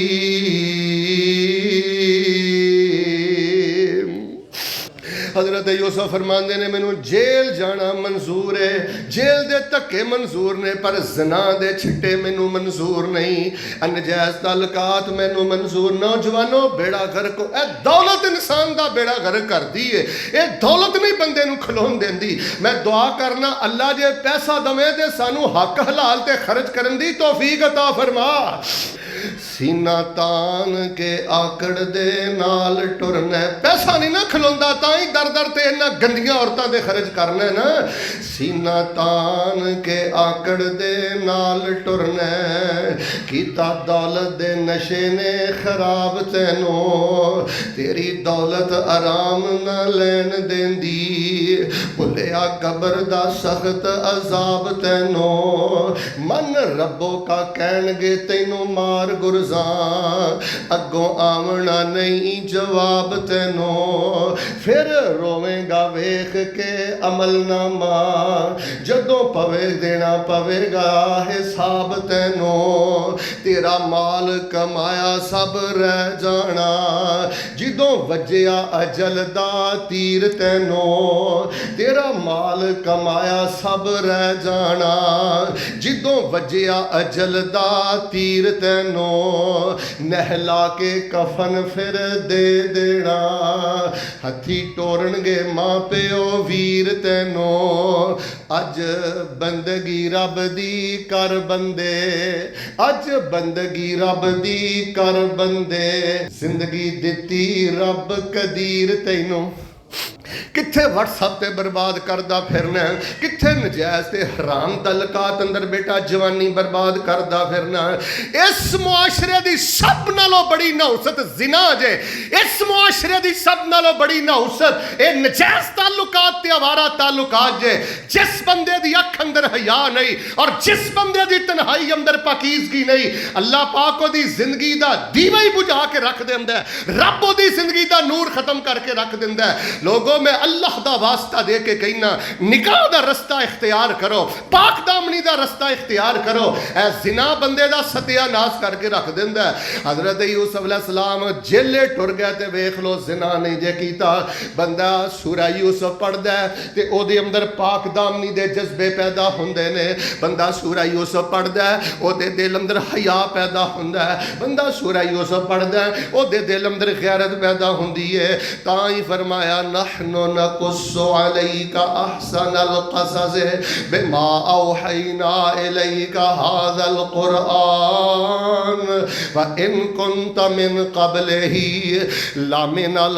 हज़रत यूसुफ फरमाते ने मैनू जेल जाना मंजूर है, जेल दे धक्के मंजूर ने, पर ज़ना दे छिट्टे मैनू मंजूर नहीं, अनजायज़ ताल्लुकात मैनू मंजूर। नौजवानों बेड़ा गर्क, ए दौलत इंसान दा बेड़ा गर्क करदी है। ये दौलत नहीं बंदे नू खलोन देंदी। मैं दुआ करना अल्लाह जे पैसा दवे ते सानू हक हलाल ते खर्च करन दी तौफीक अता फरमा। सीना तान के आकड़ दे नाल टुरना, पैसा नहीं ना खलोंदा ताई दर दर ते इन्हां गंदियां औरतां दे खर्च करना ना। सीना तान के आकड़ दे नाल टुरना, कीता दौलत दे नशे ने खराब तैनू, तेरी दौलत आराम न लैन देंदी, भुलिया कबर दा सख्त अजाब तैनू, मन रब्बो का कहणगे तैनू मार गुरजा, अगों आवना नहीं जवाब तैनू, फिर रोवेगा वेख के अमलनामा, जदों पवे देना पवेगा हिसाब तैनू, तेरा माल कमाया सब रह जाना, जिदों वजया अजल दा तीर तैनू, तेरा माल कमाया सब रह जाना, जिदों वजया अजल दा तीर तैनू, तैनों नहला के कफन फिर दे देना हथी टोरनगे मां प्यो वीर तैनों अज बंदगी रब दी कर बंदे अज बंदगी रब दी कर बंदे जिंदगी दिती रब कदीर तैनों किथे व्हाट्सएप ते बर्बाद करदा फिरना किथे नजायज ते हराम तलकात अंदर बेटा जवानी बर्बाद करदा फिरना इस मुआशरे दी सब नालों बड़ी नहुसत जिना जे इस मुआशरे दी सब नालों बड़ी नहुसत ए नजायज ताल्लुकात ते आवारा ताल्लुकात जे जिस बंदे दी अख अंदर हया नहीं और जिस बंदे दी तन्हाई अंदर पाकीज़गी नहीं अल्लाह पाक ओदी जिंदगी दा दीवा ही बुझा के रख देंदा है रब ओदी जिंदगी दा नूर खत्म करके रख देंदा है लोगों में अल्लाह दा वास्ता दे के कहना निकाह दा रस्ता इख्तियार करो पाक दामनी दा रस्ता इख्तियार करो ऐ जिना बंदे दा सत्यानाश करके रख देंदा है हजरत यूसुफ अलैहिस्सलाम जेले टुर गया ते वेख लो जिना नहीं जे कीता बंदा सूरा यूसुफ पढ़दा है ते ओदे अंदर पाक दामनी दे जज्बे पैदा हुंदे ने बंदा सूरा यूसुफ पढ़दा है ओदे दिल अंदर हया पैदा हुंदा है बंदा सूरा यूसुफ पढ़दा है ओदे दिल अंदर गैरत पैदा हुंदी है तां ही फरमाया नहनु नकुस्सु अलैका अहसनल क़सस बिमा औहैना इलैका हाज़ल क़ुरआन व इन कुन्त मिन क़ब्लिही लमिनल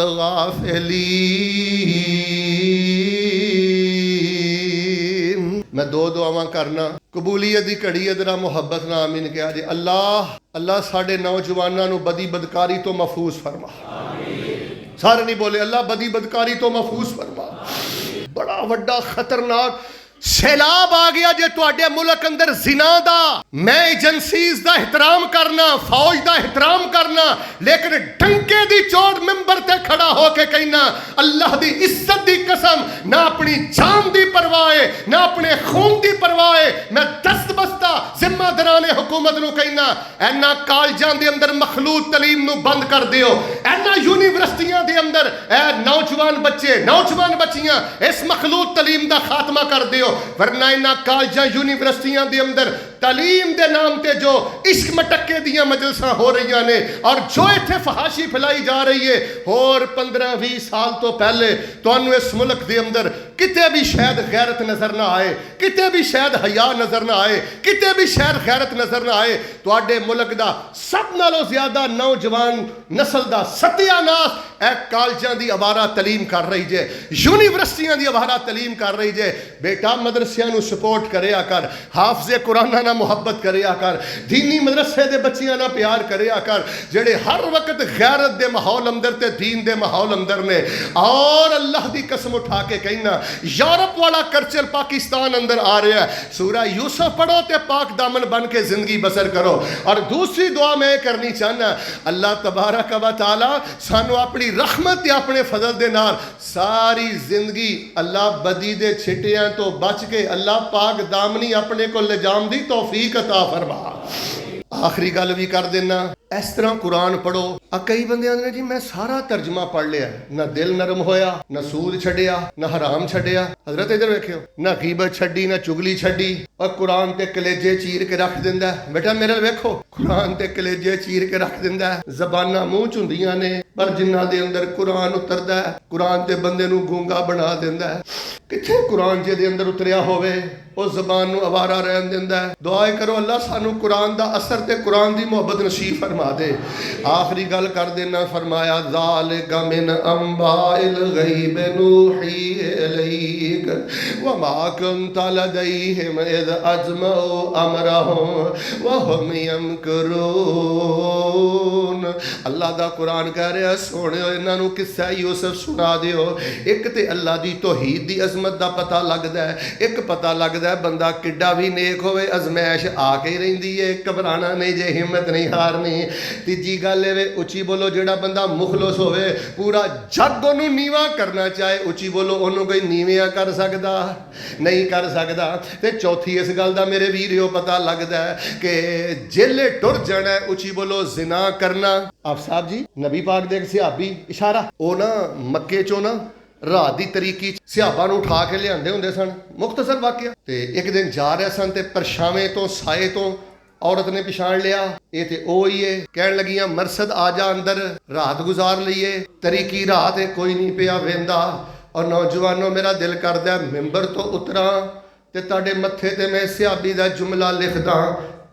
गाफ़िलीन। मैं दो दुआवां करना कबूलियत दी घड़ी अदरा मुहब्बत ना आमीन कहा जी अल्लाह अल्लाह साढ़े नौजवानों नूं बदी बदकारी तो महफूज फरमा सारे नहीं बोले अल्लाह बदी बदकारी तो महफूज फरमा बड़ा वड्डा खतरनाक सैलाब आ गया जे तुहाडे मुल्क अंदर जिना दा मैं एजेंसीज दा एहतराम करना फौज दा एहतराम करना लेकिन डंके दी चोट मिंबर ते खड़ा होके कहना अल्लाह दी इज्जत दी कसम ना अपनी जान दी परवाह है ना अपने खून दी परवाह है मैं दस्त बस्ता जिम्मेदाराने हुकूमत नूं कहना इन्हां कॉलेजां दे अंदर मखलूत तलीम नूं बंद कर दिओ इन्हां यूनिवर्सिटियां दे अंदर ए नौजवान बच्चे नौजवान बच्चियां इस मखलूत तलीम दा खात्मा कर दिओ वरना इन्हां कॉलेजां यूनिवर्सिटियां दे अंदर तालीम दे नाम ते जो इश्क मटक्के दियां मजलिसां हो रही ने और जो इत्थे फहाशी फैलाई जा रही है और 15-20 साल तो पहले तुहानूं इस मुल्क दे अंदर किते भी शायद गैरत नजर ना आए किते भी शायद हया नजर ना आए किते भी शायद गैरत नजर ना आए तुहाडे मुल्क दा सब नालों ज्यादा नौजवान नस्ल दा सत्यानाश ए कॉलेजां दी आवारा तलीम कर रही जे यूनिवर्सिटियां दी आवारा तलीम कर रही जे बेटा मदरसियां नूं सपोर्ट करिया कर हाफिज़े कुरान ना मुहब्बत करिया कर दीनी मदरसे दे बच्चियां ना प्यार करिया कर जेड़े हर वक्त गैरत दे माहौल अंदर ते दीन दे माहौल अंदर ने और अल्लाह दी कसम उठा के कहना यूरोप वाला कल्चर पाकिस्तान अंदर आ रहा है सूरा यूसुफ पढ़ो ते पाक दामन बन के जिंदगी बसर करो और दूसरी दुआ मैं करनी चाहना अल्लाह तबारक व तआला सानू अपनी रहमत ते अपने फजल दे नाल सारी जिंदगी अल्लाह बदी दे छिटियां तो बच के अल्लाह पाक दामनी अपने को ले जाम दी तौफीक अता फरमा। आखिरी गल भी कर देना इस तरह कुरान पढ़ो कई बंदे आंदे जी मैं सारा तर्जमा पढ़ लिया ना दिल नरम होया ना सूद छड़िया ना हराम छड़िया हजरत इधर वेखियो ना गीबत छड़ी ना चुगली छड़ी और कुरान ते कलेजे चीर के रख दिंदा है बेटा मेरे वेखो कुरान ते कलेजे चीर के रख दिंदा है जबाना मुंह च हुंदियां ने पर जिन्हां दे अंदर कुरान उतरदा है कुरान ते बंदे नूं गूंगा बना दिंदा है किथे कुरान जे दे अंदर उतरिया होवे वो जबान नूं आवारा रहन दिंदा है दुआ करो अल्लाह सानू कुरान दा असर ते कुरान दी मोहब्बत नसीब फरमा दे। आखिरी गल कर देना फरमाया ज़ालिका मिन अंबाइल गैब नूही इलैक व मा कुन्ता लदैहिम इज़ अजमऊ अमरहुम व हुम यमकुरून। अल्लाह दा कुरान कह रहा सोनियो इन्हां नूं किस्सा यूसुफ सुना दिओ एक ते अल्लाह दी तौहीद दी अजमत दा पता लगदा है एक पता लगदा है बंदा किड्डा भी नेक होवे अजमैश आके ही रहिंदी है घबराना नहीं जे हिम्मत नहीं हारनी। तीजी गल है उची बोलो जेड़ा बंदा मुखलस होवे पूरा जग ओनू नीवा करना चाहे उची बोलो ओनू कोई नीवियां कर सकदा नहीं कर सकदा। ते चौथी इस गल दा मेरे वीरियो पता लगदा है कि जेले टुर जाना उची बोलो जिना करना। आप साहब जी नबी पाक दे सहाबी इशारा ओ ना मक्के चो ना रात की तरीकी सिहाबा नूं उठा के लियाते होंदे सन मुख्तसर वाकिया ते एक दिन जा रहे सन ते परछावें तो साए तो औरत ने पछाण लिया ये ते ओ ही है। कहन लगियां मरसद आ जा अंदर, रात गुजार लईए। तरीकी रात है, कोई नहीं पिया वेंदा। और नौजवानों मेरा दिल करदा मिंबर तो उतरा ते तुहाडे मत्थे ते मैं सियाबी दा जुमला लिखदा,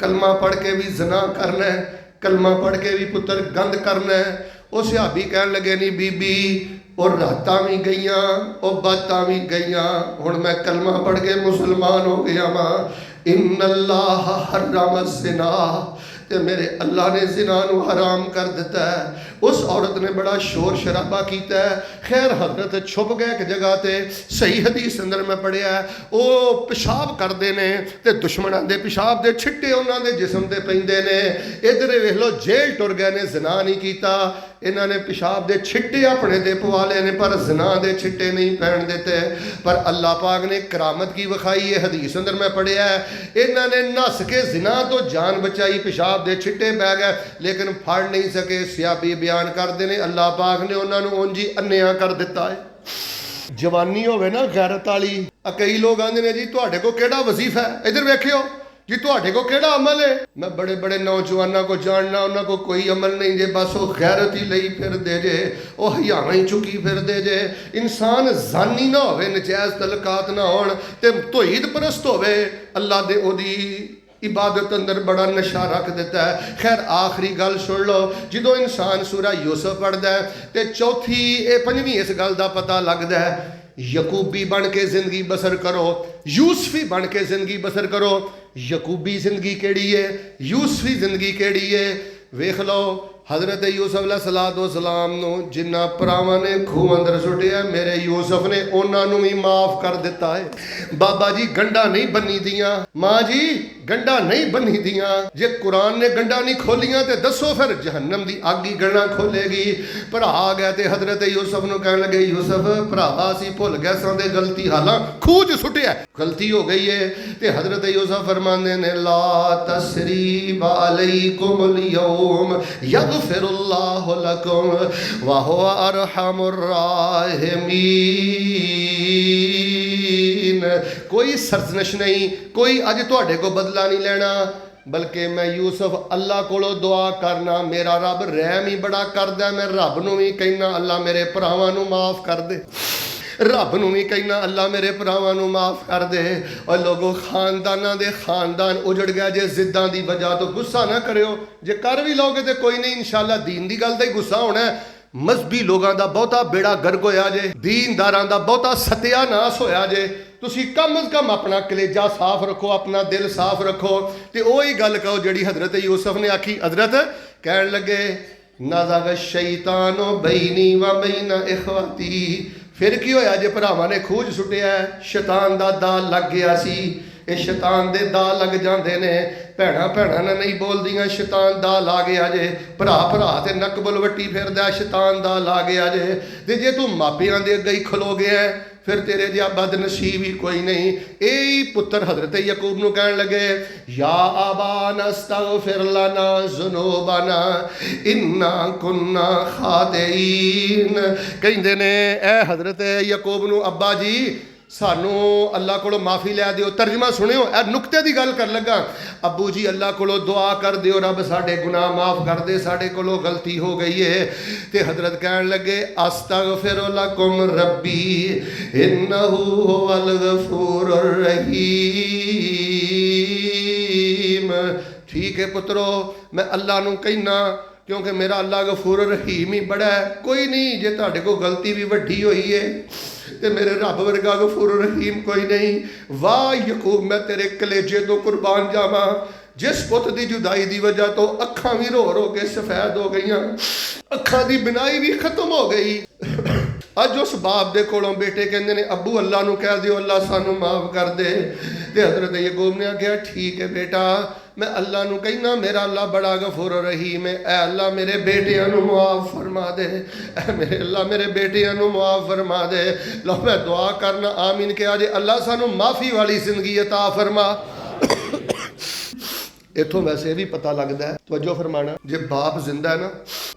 कलमा पढ़ के भी जना करना है, कलमा पढ़ के भी पुत्र गंद करना है। वो सियाबी कहन लगे नहीं बीबी और रातां भी गईयां और बातां भी गईयां, हुण मैं कलमा पढ़ के मुसलमान हो गया वां। इन्नल्लाह हर्रम ज़िना, ते मेरे अल्लाह ने ज़िना नू हराम कर दिता है। उस औरत ने बड़ा शोर शराबा किया है। खैर हजरत छुप गए एक जगह ते। सही हदीस अंदर मैं पढ़िया वो पेशाब करते ने ते दुश्मनों के पेशाब के छिट्टे उन्होंने जिसम ते पैंदे ने। इधर वेख लो जेल टुर गए ने, ज़िना नहीं किया, इन्होंने पेशाब के छिट्टे अपने ते पवा ले ने, पर ज़िना के छिट्टे नहीं पैन देते। पर अल्लाह पाक ने करामत की विखाई है। हदीस अंदर मैं पढ़िया है इन्होंने नस के ज़िना तो जान बचाई, पेशाब के छिट्टे पै गए लेकिन फड़ नहीं सके। सियाबी बयान करते हैं अल्लाह पाक ने उन्होंने उंज ही अन्या कर दिता है। जवानी होवे ना गैरत वाली, कई लोग आते हैं जी तुहाडे को केड़ा वजीफा है, इधर वेखियो जी तुहाडे को केड़ा अमल है। मैं बड़े बड़े नौजवानों को जानना, उन्होंने को कोई अमल नहीं जे, बस वो गैरत ही लई फिर दे जे, वो हयावां ही चुकी फिर दे जे। इंसान जानी ना होवे, नजायज़ तलकात ना होण ते तौहीद परस्त होवे, अल्लाह दे ओदी इबादत अंदर बड़ा नशा रख देता है। खैर आखिरी गल सुन लो, जो इंसान सूरा यूसुफ पढ़ता है तो चौथी ये पंजवीं इस गल का पता लगता है, यकूबी बन के जिंदगी बसर करो, यूसफी बन के जिंदगी बसर करो। यकूबी जिंदगी केड़ी है, यूसफी जिंदगी केड़ी है, वेख लो। हज़रत यूसुफ अलैहिस्सलाम नूं जिन्ना भरावां ने खूह अंदर सुटिया, मेरे यूसुफ ने उन्होंने भी माफ़ कर दिता है। बाबा जी गंढा नहीं बनी दियाँ, माँ जी गंढा नहीं बनी दियाँ। जे कुरान ने गंढा नहीं खोलियां तो दसो फिर जहन्नम की अग ही गंढा खोलेगी। भरा आ गया तो हज़रत यूसुफ नूं कहन लगे यूसुफ भरावा असीं भुल गए सां गलती, हालां खूह च सुटिया गलती हो गई है। तो हज़रत यूसुफ फरमांदे ने ला तसरीब अलैकुमुल यौम यग़फिरुल्लाहु लकुम व हुवा अरहमुर राहिमीन। कोई सरजनश नहीं, कोई अज तुहाडे को बदला नहीं लेना, बल्कि मैं यूसुफ अल्लाह कोलों दुआ करना, मेरा रब रहम ही बड़ा करदा। मैं रब नूं भी कहना अल्लाह मेरे भरावां नूं माफ़ कर दे, रब नूं भी कहना अल्लाह मेरे भरावां नूं माफ़ कर दे। और लोगों खानदाना दे खानदान उजड़ गया जे जिद्दां दी वजह तो। गुस्सा ना करियो, जे कर भी लोगे तो कोई नहीं, इंशाअल्लाह दीन दी गल दा ही गुस्सा होना है। मजहबी लोगों का बहुता बेड़ा गर्क होया जे, दीनदारां दा बहुता सत्यानाश होया जे। तुसी कम अज कम अपना कलेजा साफ रखो, अपना दिल साफ रखो। तो वही गल कहो जिहड़ी हज़रत यूसुफ ने आखी। हज़रत कहन लगे नज़ग़ शैतानो बैनी व बैन इख़वती। फिर की होया जे भरावां ने खूह सुटिया, शैतान दा दा लग गया सी। ये शैतान दे दा लग जाते ने, भैणां भैणां ने नहीं बोलदियां, शैतान दा ला गया जे। भरा भरा ते नक बुलवट्टी फिरदा, शैतान दा ला गया जे। ते जे तू मापियां दे अगे ही खलो गया फिर तेरे जिहा बदनसीब ही कोई नहीं। यही पुत्र हज़रत यकूब नूं कहन लगे या आबाना अस्तग़फिर लना ज़ुनूबना इन्ना कुन्ना खातिईन। कहंदे ने ए हज़रत यकूब नूं अब्बा जी सानू अल्लाह को माफ़ी लै दिओ। तर्जमा सुनियो, ए नुकते की गल कर लगा। अबू जी अल्लाह को दुआ कर दिओ, रब साडे गुनाह माफ़ कर दे, साडे कोलों गलती हो गई है। तो हज़रत कहन लगे अस्तग़फिरु लकुम रब्बी इन्नहु हुवल गफूरुर रहीम। ठीक है पुत्रो, मैं अल्लाह नूं कहना क्योंकि मेरा अल्लाह गफूर रहीम ही बड़ा है। कोई नहीं, जे तुहाडे को गलती भी वड्डी हुई है तो मेरे रब वर्गा गफूर रहीम कोई नहीं। वाह यकूब मैं तेरे कलेजे तो कुर्बान जावा, जिस पुत की जुदाई की वजह तो अखां भी रो रो के सफेद हो गई, अखां की बिनाई भी खत्म हो गई। अज उस बाप दे कोलों बेटे कहते हैं अबू अल्लाह नूं कह दिओ अल्लाह सानू माफ़ कर दे। तो हज़रत यकूब ने आख्या ठीक है बेटा, मैं अल्लाह नूं कहना मेरा अल्लाह बड़ा गफूर रहीम है। ऐ अल्लाह मेरे बेटियां नूं मुआफ़ फरमा दे, ऐ मेरे अल्लाह मेरे बेटियां नूं मुआफ़ फरमा दे। लो मैं दुआ करना आमीन के आज अल्लाह सानू माफ़ी वाली जिंदगी अता फरमा। इतों वैसे भी पता लगता है, तवज्जो फरमाना, जे बाप जिंदा है ना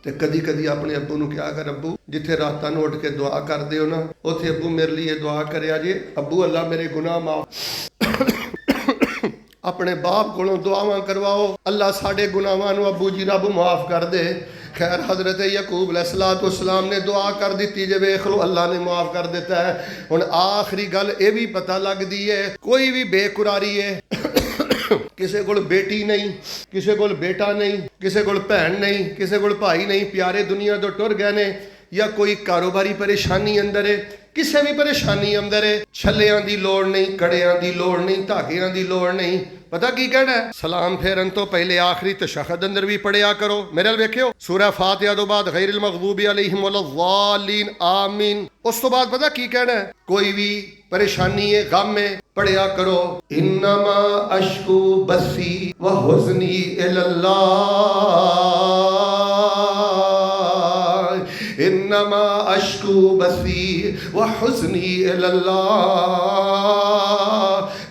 तो कदी कदी अपने अब्बू नूं क्या कर, अब्बू जिथे रातां नूं उठ के दुआ करते हो ना उत्थे अब्बू मेरे लिए दुआ करे जे, अब्बू अल्लाह मेरे गुनाह माफ। अपने बाप कोलों दुआवां करवाओ, अल्लाह साडे गुनाहां नूं अबू जी रब माफ़ कर दे। खैर हज़रत यकूब अलैहिस्सलाम ने दुआ कर दी जे वेख लो अल्लाह ने माफ़ कर दिता है। हुण आखिरी गल ये भी पता लगती है, कोई भी बेकुरारी है किसी को बेटी नहीं, किसी को बेटा नहीं, किसी को भैन नहीं, किसी को भाई नहीं, प्यारे दुनिया तो टुर गए ने, या कोई कारोबारी परेशानी अंदर है, किसी भी परेशानी अंदर है, छलियां की लोड़ नहीं, कड़ियां की लोड़ नहीं, धागियां की लोड़ नहीं। पता की कहना है, सलाम फेरन तो पहले आखिरी तशहद अंदर भी पढ़िया करो। मेरे नाल वेखियो सूरह फातिहा तो बाद गैरिल मग़ज़ूबी अलैहिम वलद्दालीन आमीन। उस तो बाद पता की कहना है, कोई भी परेशानी है, गम है, पढ़िया करो इन्नमा अश्कू बसी व हुज़नी इलल्लाह, इन्नमा अश्कू बसी व हुज़नी इलल्लाह।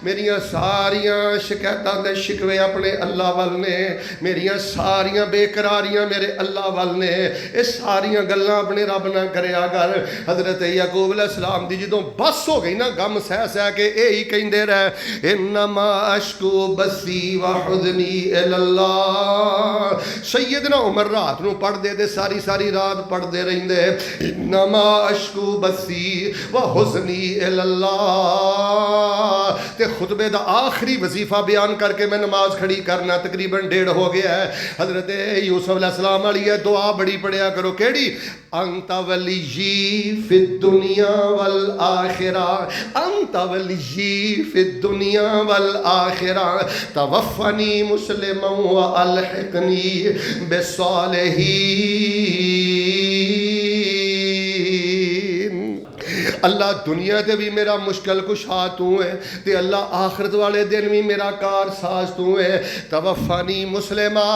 मेरिया सारियां शिकायतां दे शिकवे अपने अल्लाह वल ने, मेरिया सारियां बेकरारियां मेरे अल्लाह वल ने। ये सारियां गल्लां अपने रब नाल करया कर। हज़रत याकूब अलैहिस्सलाम दी जदों बस हो गई ना, गम सह सह के यही कहंदे रहे इन्नमा अश्कू बसी व हुज़नी इलल्लाह। सैयदना उमर रात नूं पढ़दे ते सारी सारी रात पढ़दे रहिंदे इन्नमा अश्कू बसी व हुज़नी इलल्लाह। ते खुतबे दा आखिरी वजीफा बयान करके मैं नमाज खड़ी करना, तकरीबन 1:30 हो गया है। हज़रत यूसुफ अलैहिस्सलाम वाली है दुआ बड़ी पढ़िया करो, केड़ी अंत वलिय्यी फिद दुनिया वल आखिरा, अंत वलिय्यी फिद दुनिया वल आखिरा, तवफ़्फ़नी मुस्लिमन व अलहिक़नी बिस्सालिहीन। अल्लाह दुनिया ते भी मेरा मुश्किल कुशा तू है, ते अल्लाह आखिरत वाले दिन भी मेरा कारसाज तू है। तवफ़्फ़नी मुस्लिमा,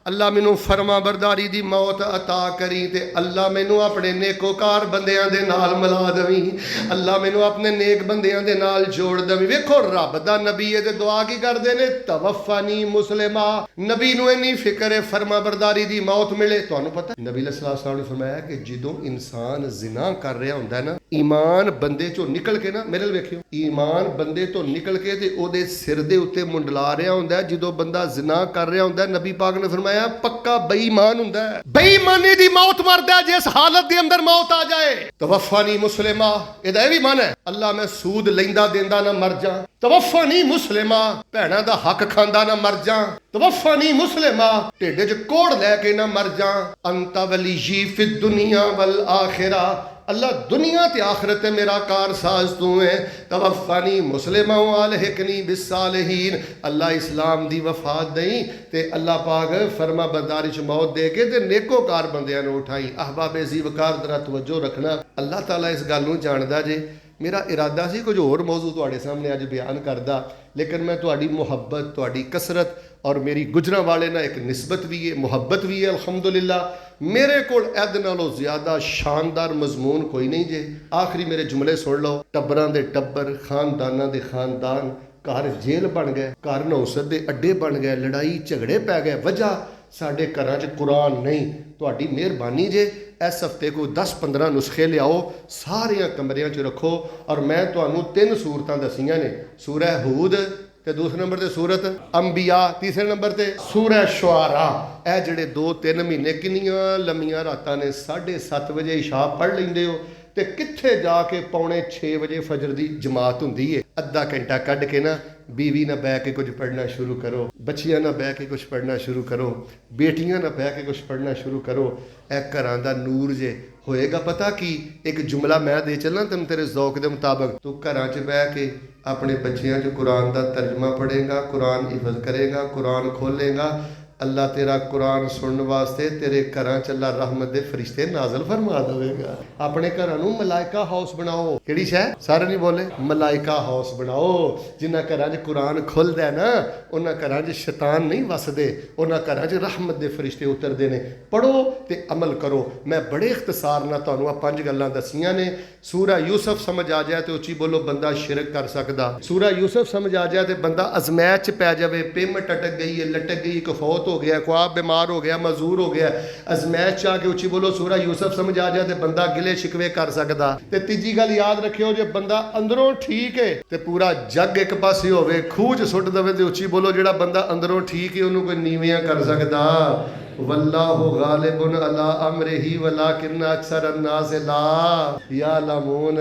अल्लाह मैनू फरमा बरदारी दी मौत अता करी, ते अल्लाह मैनू अपने नेकोकार बंदियां दे नाल मिला दवी, अल्लाह मैनू अपने नेक बंदियां दे नाल जोड़ दवी। वेखो रब दा नबी है ते दुआ की करदे ने तवफ़्फ़नी मुस्लिमा। नबी नू इन्नी फिक्र है फरमा बरदारी दी मौत मिले। तुहानू पता नबी सल्लल्लाहु अलैहि वसल्लम ने फरमाया कि जदों इंसान जिना कर रहा हुंदा है ना, ईमान बंदे चों निकल के ना, मेरे वेखियो ईमान बंदे तो निकल के ते ओदे सिर दे उत्ते मुंडला रहा हुंदा है। जदों बंदा जिना कर रहा हुंदा है, नबी पाक ने फरमाया पक्का बेईमान हुंदा है, बेईमानी दी मौत मरदा है। जिस हालत दे अंदर मौत आ जाए तवफ़्फ़नी मुस्लिमा, इहदा भी मन है अल्लाह मैं सूद लैंदा देंदा ना मर जा, तवफ़्फ़नी मुस्लिमा भैणां दा हक खांदा ना मर जा, तवफ़्फ़नी मुस्लिमा ढिड च कोड़ लैके ना मर जा, अंत वलिय्यी फिद दुनिया वल आखिरा, अल्लाह दुनिया ते आखिरत ते मेरा कारसाज तू है। तवफ़्फ़नी मुस्लिमा व अलहिक़नी बिस्सालिहीन, अल्लाह इस्लाम दी वफात दई ते अल्लाह पाक फरमा बरदारी च मौत दे के ते नेकोकार बंदियां नूं उठाई। अहबाबे ज़ीवकार दरा तवज्जो रखना, अल्लाह ताला इस गल नूं जानदा जे। मेरा इरादा सी कुछ होर मौजू तुहाडे सामने अज बयान करदा, लेकिन मैं तुहाडी मुहब्बत, तुहाडी कसरत और मेरी गुजरां वाले ना एक निस्बत भी है, मुहब्बत भी है अल्हम्दुलिल्लाह। मेरे कोल ऐद नालों ज़्यादा शानदार मजमून कोई नहीं जे। आखिरी मेरे जुमले सुन लो, टब्बरां दे टब्बर, खानदानां दे खानदान, घर जेल बन गए, घर नौसत दे अड्डे बन गए, लड़ाई झगड़े पै गए। वजह साडे घरां च कुरान नहीं। तुहाडी मेहरबानी जे इस हफ्ते को 10-15 नुस्खे लियाओ, सारियां कमरियां च रखो, और मैं तुहानू 3 सूरतां दसियां ने, सूरह हूद ते दूसरे नंबर ते सूरत अंबिया, तीसरे नंबर ते सूरह शुआरा। ए जिहड़े 2-3 महीने किन्नियां लम्मियां रातां ने, 7:30 बजे इशा पढ़ लैंदे हो ते कित्थे जाके 5:45 बजे फजर दी जमात हुंदी है। अद्धा घंटा कढ के ना बीवी ना बह के कुछ पढ़ना शुरू करो, बच्चियां ना बह के कुछ पढ़ना शुरू करो, बेटियां ना बह के कुछ पढ़ना शुरू करो। ए घरां दा नूर जे होएगा। पता की एक जुमला मैं दे चलना तेन तेरे ज़ौक के मुताबिक, तू घरां च बह के अपने बच्चियां च कुरान का तर्जमा पढ़ेगा, कुरान हिफज करेगा, कुरान खोलेगा, अल्लाह तेरा कुरान सुनने वास्ते तेरे घरां च अल्लाह रहमत दे फरिश्ते नाज़िल फरमा देगा। अपने घरां नूं मलाइका हाउस बनाओ। किहड़ी शै सारे नहीं बोले, मलाइका हाउस बनाओ। जिन्हां घरां च कुरान खुलदा है ना, उन्हां घरां च शैतान नहीं वसदे, उन्हां घरां च रहमत दे फरिश्ते उतरदे ने। पढ़ो ते अमल करो। मैं बड़े इख्तिसार नाल तुहानूं आ 5 गल्लां दसियां ने। सूरा यूसुफ समझ आ जाए तो उच्ची बोलो बंदा शिरक कर सकदा। सूरा यूसुफ समझ आ जाए तो बंदा अजमैश च पै जावे, पेमेंट अटक गई है, लटक गई, एक फौत हो गया, ख्वाब बीमार हो गया, मजूर हो गया, अजमैश चाह के उच्ची बोलो सूरा यूसुफ समझ आ जाए तो बंदा गिले शिकवे कर सकता। ते तीजी गल याद रखियो, जो बंदा अंदरों ठीक है तो पूरा जग एक पासे होवे, खूह च सुट दवे तो उच्ची बोलो जेड़ा बंदा अंदरों ठीक है उन्होंने कोई नीवियां कर सकता। वल्लाहु गालिबुन अला अमरिही वलाकिन्न अक्सर अन्नास ला यालमून।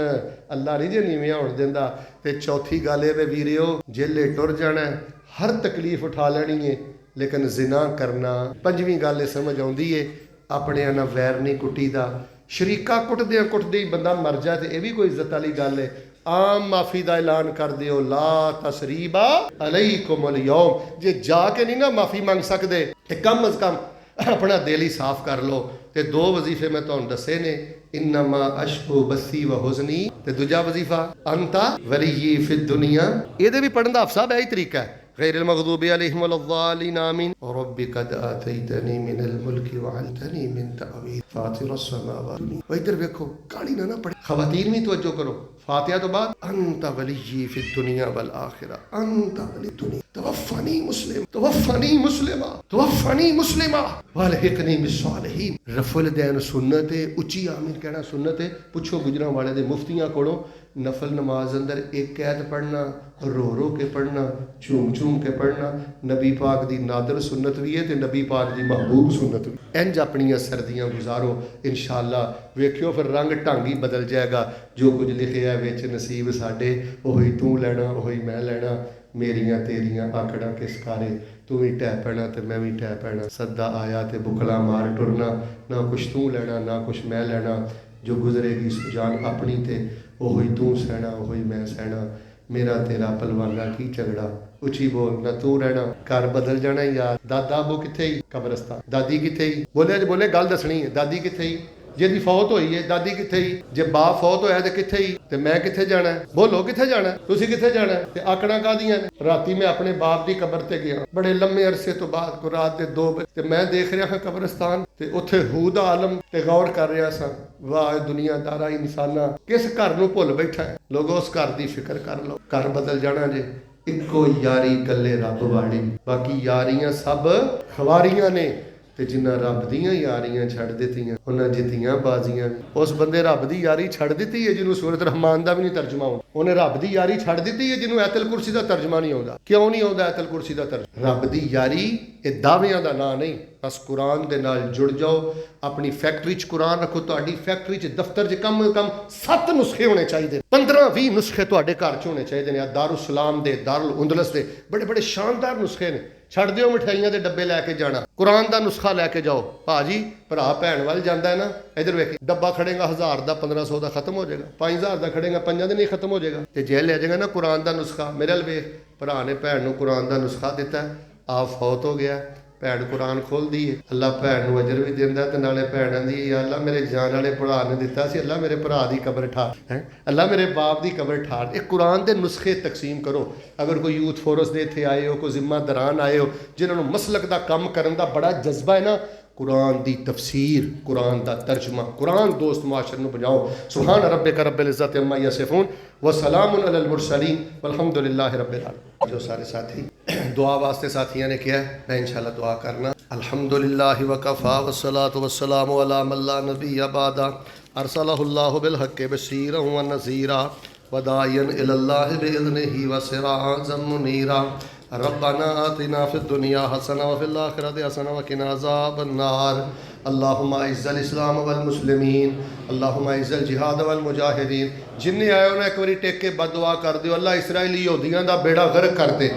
अल्लाह नहीं जे नीवियां होण दिंदा। ते चौथी गल ये वीरियो, जेले टुर जाना हर तकलीफ उठा लेनी है लेकिन जिना करना। पंजवीं गल समझ आउंदी है, अपने ना वैर नहीं कुटीदा, शरीका कुटदे कुटदे ही बंदा मर जाए तो यह भी कोई इज्जत वाली गल है। आम माफ़ी का ऐलान कर दियो, ला तसरीबा अलैकुमुल यौम। जे जाके नहीं ना माफ़ी मंग सकते तो कम अज़ कम अपना दिल ही साफ कर लो। तो दो वजीफे मैं तुहानू दसे ने, इन्नमा अशकु बसी व हुज़नी, ते दूजा वजीफा अंता वली फिद दुनिया। ये भी पढ़ने का अफसा यही तरीका है, गैरिल मग़दूबि अलैहिम वलद्दालिन आमीन। रब्बि कद आतैतनी मिनल मुल्कि व अल्तनी मिन तअवील फातिरस समावाति। इधर देखो काली ना पढ़े, खवातीन भी तवज्जो करो। फातिहा तो बाद अंत वली फिद दुनिया वल आखिरा, अंत वली दुनिया तवफ़नी मुस्लिम तवफ़नी मुस्लिमा तवफ़नी मुस्लिमा वल्हिक़नी बिस्सालिहीन। रफुल दैन सुन्नत है, उच्ची आमीन कहना सुन्नत है। पुछो गुजरां वाले दे मुफ्तियां कोलों, नफल नमाज अंदर एक कैद पढ़ना, रो के पढ़ना, झूम के पढ़ना नबी पाक दी नादर सुन्नत भी है तो नबी पाक दी महबूब सुन्नत भी। इंज अपनियां सर्दियां गुजारो, इंशाअल्लाह वेखियो फिर रंग ढंग ही बदल जाएगा। जो कुछ लिखे है विच नसीब साडे, ओही तू लैना ओही मैं लैना। मेरियां तेरियां आकड़ा किस कारे, तू भी टह पैना तो मैं भी टह पैना। सद्दा आया तो बुकला मार टुरना, ना कुछ तू लैना ना कुछ मैं लैना। जो गुजरेगी सुजान अपनी ते ओही तू सहना ओही मैं सहना। मेरा तेरा पलवाना की झगड़ा, उची बोल ना तू रहना। घर बदल जाना यार। दादा अबू किथे ही? कब्रस्तान। दादी किथे ही? बोले गल दसनी है। दादी किथे ही? जिहदी फौत हुई है दादी किथे ही? जे बाप फौत होया तो किथे ही? ते मैं किथे जाना है? बोलो किथे जाना है? तुसी किथे जाना है? ते आकड़ा कादियां ने? राती मैं अपने बाप की कबर ते गया बड़े लम्बे अरसे तो बाद, को रात के 2 बजे, मैं देख रहा हाँ कब्रस्तान ते उत्थे हूद आलम ते गौर कर रहा सा, वाह दुनियादारा इंसाना किस घर नूं भुल बैठा है। लोगों उस घर की फिक्र कर लो, घर बदल जाना जे। इको यारी कल्ले रब वाली, बाकी यारियां सब खवारियां ने। ते जिन्ना रब दियां यारियां छड़ दित्तियां उन्हां जित्तियां बाजियां। उस बंदे रब दी यारी छड़ दित्ती है जिन्होंने सूरत रहमान दा भी नहीं तर्जमा आउंदा। उन्हें रब दी यारी छड़ दित्ती है जिन्होंने ऐतल कुर्सी दा तर्जमा नहीं आउंदा। क्यों नहीं आउंदा ऐतल कुर्सी दा तर्जमा? रब दी यारी ये दावियां दा नां नहीं। बस कुरान दे नाल जुड़ जाओ, अपनी फैक्ट्री च कुरान रखो। तुहाडी फैक्ट्री च दफ्तर च कम से कम 7 नुस्खे होने चाहिए, 15-20 नुस्खे तुहाडे घर च होने चाहिए ने। दारुसलाम दे, दारुल उंदलस दे बड़े बड़े शानदार नुस्खे ने। छड़ दिओ मिठाइयां दे डब्बे लैके जाना, कुरान दा नुस्खा लैके जाओ। भाजी भरा भैन वाल जाता है ना, इधर वेख डब्बा खड़ेगा 1000 का 1500 का खत्म हो जाएगा, 5000 का खड़ेगा 5 दिन ही खत्म हो जाएगा। तो जे ले जाएगा ना कुरान का नुस्खा, मेरे अल वेख भरा ने भैन नूं कुरान का नुस्खा दिता, आप फौत हो गया, भैन कुरान खोलती है, अल्लाह भैन नूं अजर भी दिंदा ते नाले भैन आंदी है अल्लाह मेरे जान वाले भरा ने दिता सी, अल्लाह मेरे भरा की कबर ठार है, अल्लाह मेरे बाप की कबर ठार। एक कुरान के नुस्खे तकसीम करो। अगर कोई यूथ फोरस दे इत्थे आए हो, कोई जिम्मेदारान आए हो जिन्होंने मसलक का काम करने का बड़ा जज्बा है ना, कुरान दी तफसीर, कुरान दा तर्जमा, कुरान दोस्त मुआशर नूं बजाओ। सुभान रब्बिका रब्बिल इज्जति अम्मा यसिफून व सलामुन अलल मुरसलीन वल्हम्दुलिल्लाहि रब्बिल आलमीन। जो सारे साथी दुआ वास्ते साथियों ने किया है, मैं इंशाअल्लाह दुआ करना। अल्हम्दुलिल्लाहि व कफ़ा वस्सलातु वस्सलामु अला मन ला नबिय्य बअदा अरसलहुल्लाहु बिल हक़्क़ि बशीरन व नज़ीरा व दाइयन इलल्लाहि बिइज़्निहि व सिराजम मुनीरा। रब्बना आतिना फिद दुनिया हसना व फिल आखिरति हसना व किना अज़ाबन नार। अल्लाहुम्मा इज़्ज़िल इस्लाम वल मुस्लिमीन, अल्लाहुम्मा इज़्ज़िल जिहाद वल मुजाहिदीन। जिन्हें आए उन्हें एक बारी टेक के बददुआ कर दियो, अल्लाह इसराइली यहूदियों का बेड़ा गर्क कर दे।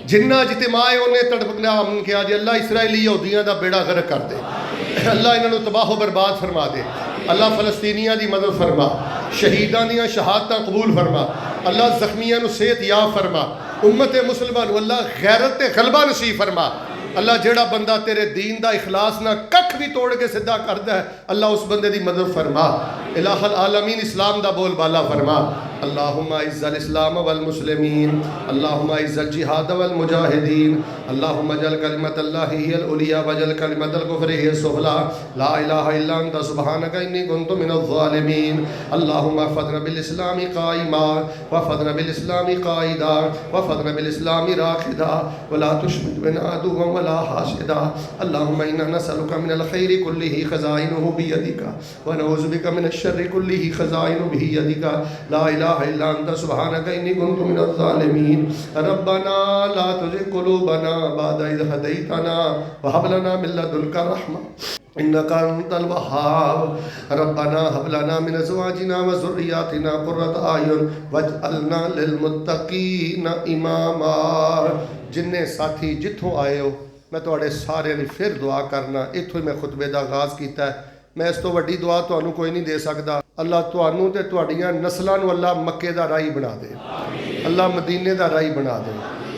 जिन्ना जितमा है उन्हें तड़पना किया जी, अल्लाह इसराइली यहूदियों का बेड़ा गर्क कर दे, अल्लाह इन्होंने तबाह बर्बाद फरमा दे। अल्लाह फलस्तीनियां की मदद फरमा, शहीदां दियां शहादतां कबूल फरमा, अल्लाह जख्मियां नूं सेहत याब फरमा, उम्मत मुसलमान अल्लाह गैरत ते गलबा नसीब फरमा। अल्लाह जेड़ा बंदा तेरे दीन दा इखलास ना कख भी तोड़ के सीधा करता है, अल्लाह उस बंदे की मदद फरमा। इलाहुल आलमीन इस्लाम दा बोल बाला फरमा। अल्लाहुम्मा इज़्ज़िल इस्लाम वल मुस्लिमीन, अल्लाहुम्मा इज़्ज़िल जिहाद वल मुजाहिदीन, अल्लाहुम्मा जल कलिमतल्लाहि हियल उलिया वजल कलिमतल कुफ्रि हिय सुफला, ला इलाहा इल्ला अंता सुब्हानका इन्नी कुन्तु मिनज़ ज़ालिमीन। अल्लाहुम्मा फ़ज़्ना बिल इस्लामी क़ाइमा व फ़ज़्ना बिल इस्लामी क़ाइदा व फ़ज़्ना बिल इस्लामी राक़िदा व ला तुशमित बिना अदुव्वन व ला हासिदा। अल्लाहुम्मा इन्ना नसअलुका मिनल खैरि कुल्लिहि ख़ज़ाइनुहु बियदिका व नऊज़ु बिका मिनश शर्रि कुल्लिहि ख़ज़ाइनुहु बियदिका, ला इलाहा इल्ला अंता सुब्हानका इन्नी कुन्तु मिनज़ ज़ालिमीन। रब्बना ला तुज़िग़ क़ुलूबना बअद इज़ हदैतना व हब लना मिन लदुनका रहमा इन्नका अंतल वहाब। रब्बना हब लना मिन अज़वाजिना व ज़ुर्रिय्यातिना क़ुर्रत आयुन वजअलना लिलमुत्तक़ीना इमामा। जिन्ने साथी जिथों आए हो मैं तुहाडे सारिਆਂ ਦੀ फिर दुआ करना। इत्थों ही मैं खुतबे का आगाज़ किया है। मैं इस तो वड्डी दुआ तुहानू कोई नहीं दे सकता। अल्लाह तुहानू ते तुहाड़ियां नस्लां नू अल्लाह मक्के दा राही बना दे, अल्लाह मदीने दा राही बना दे।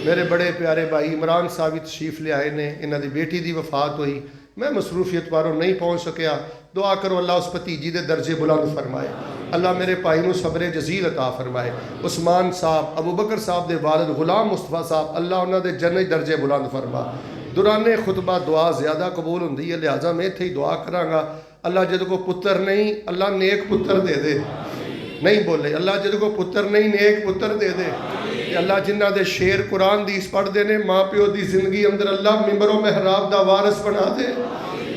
मेरे बड़े प्यारे भाई इमरान साहब तशरीफ ले आए ने, इन्हां दी बेटी दी वफात हुई, मैं मसरूफियत बारों नहीं पहुँच सकिया। दुआ करो अल्लाह उस भतीजी दे दर्जे बुलंद फरमाए, अल्लाह मेरे भाई नू सब्र जजील अता फरमाए। उस्मान साहब अबू बकर साहब दे वालिद गुलाम मुस्तफा साहब, अल्लाह उन्हां दे जन्नत दर्जे बुलंद फरमा। दुराने खुतबा दुआ ज़्यादा कबूल होंदी है, लिहाजा मैं इत्थे ही दुआ करांगा। अल्लाह जिहदे को पुत्र नहीं अल्लाह नेक पुत्र दे दे। नहीं बोले अल्लाह जिहदे को पुत्र नहीं नेक पुत्र दे दे। अल्लाह जिन्हां दे शेर कुरान दी पढ़ते ने माँ प्यो की जिंदगी अंदर अल्लाह मिंबरों महराब दा वारिस बना दे।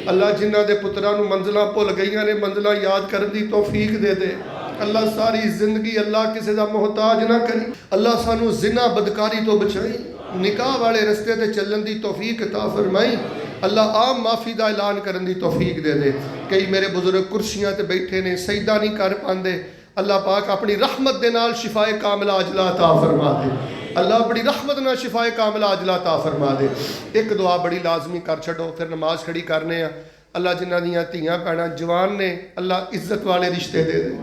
अल्लाह जिन्हां दे पुत्रां नूं मंजिलां भुल गईयां ने मंजिलां याद करन दी तौफीक दे दे। अल्लाह सारी जिंदगी अल्लाह किसी का मोहताज ना करी। अल्लाह सानू जिना बदकारी तो बचाई, निकाह वाले रस्ते ते चलने की तौफीक अता फरमाई। अल्लाह आम माफ़ी का ऐलान करने की तौफीक दे दे। कई मेरे बुजुर्ग कुर्सियां ते बैठे ने सजदा नहीं कर पाते, अल्लाह पाक अपनी रहमत के नाल शिफाए कामिला अजला अता फरमा दे। अल्लाह बड़ी रहमत नाल शिफाए कामिला अजला अता फरमा दे। एक दुआ बड़ी लाजमी कर छड़ो फिर नमाज खड़ी करने आ। अल्लाह जिन्हां दियां धीआं भैणां जवान ने अल्लाह इज्जत वाले रिश्ते दे दे।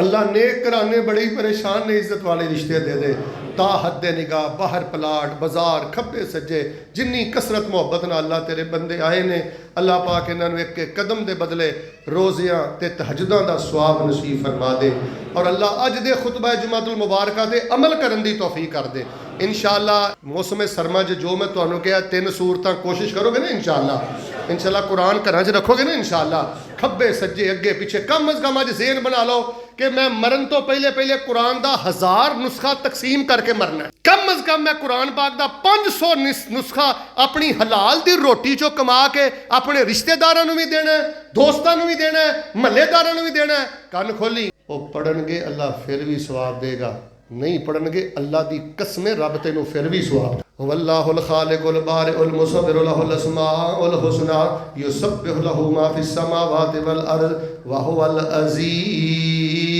अल्लाह नेक घराने बड़े ही परेशान ने, इज्जत वाले रिश्ते दे दे। ता हद्दे निगाह बाहर प्लाट बाजार खब्बे सज्जे जिन्नी कसरत मुहब्बत नाल अल्लाह तेरे बंदे आए ने, अल्लाह पाक इन्होंने एक एक कदम के बदले रोज़ियां ते तहज्जुदां दा सवाब नसीब फरमा दे। और अल्लाह अज दे खुतबा जुमातुल मुबारका दे अमल करन दी तौफीक कर दे। इंशाअल्लाह मौसम सरमा जो मैं तुहानू कहा 3 सूरतां कोशिश करोगे ना इंशाअल्लाह कुरान घरां च रखोगे ना इंशाअल्लाह खब्बे सज्जे अगे पीछे कम अज कम अज ज़हन बना लो कि मैं मरन तो पहले कुरान का 1000 नुस्खा तकसीम करके मरना है। कम अज कम मैं कुरान पाक का 500 नुस्खा अपनी हलाल दी रोटी चो कमा के अपने रिश्तेदारों भी देना है, दोस्तों भी देना है, महल्लेदारों भी देना है। कन खोली वो पढ़नगे अल्लाह फिर भी सवाब देगा, नहीं पढ़नगे अल्लाह की कसमें रब तेनों फिर भी सवाब। वल्लाहुल खालिकुल बारिउल मुसव्विरु लहुल अस्माउल हुस्ना युसब्बिहु लहु मा फिस समावाति वल अर्द व हुवल अज़ीज़ुल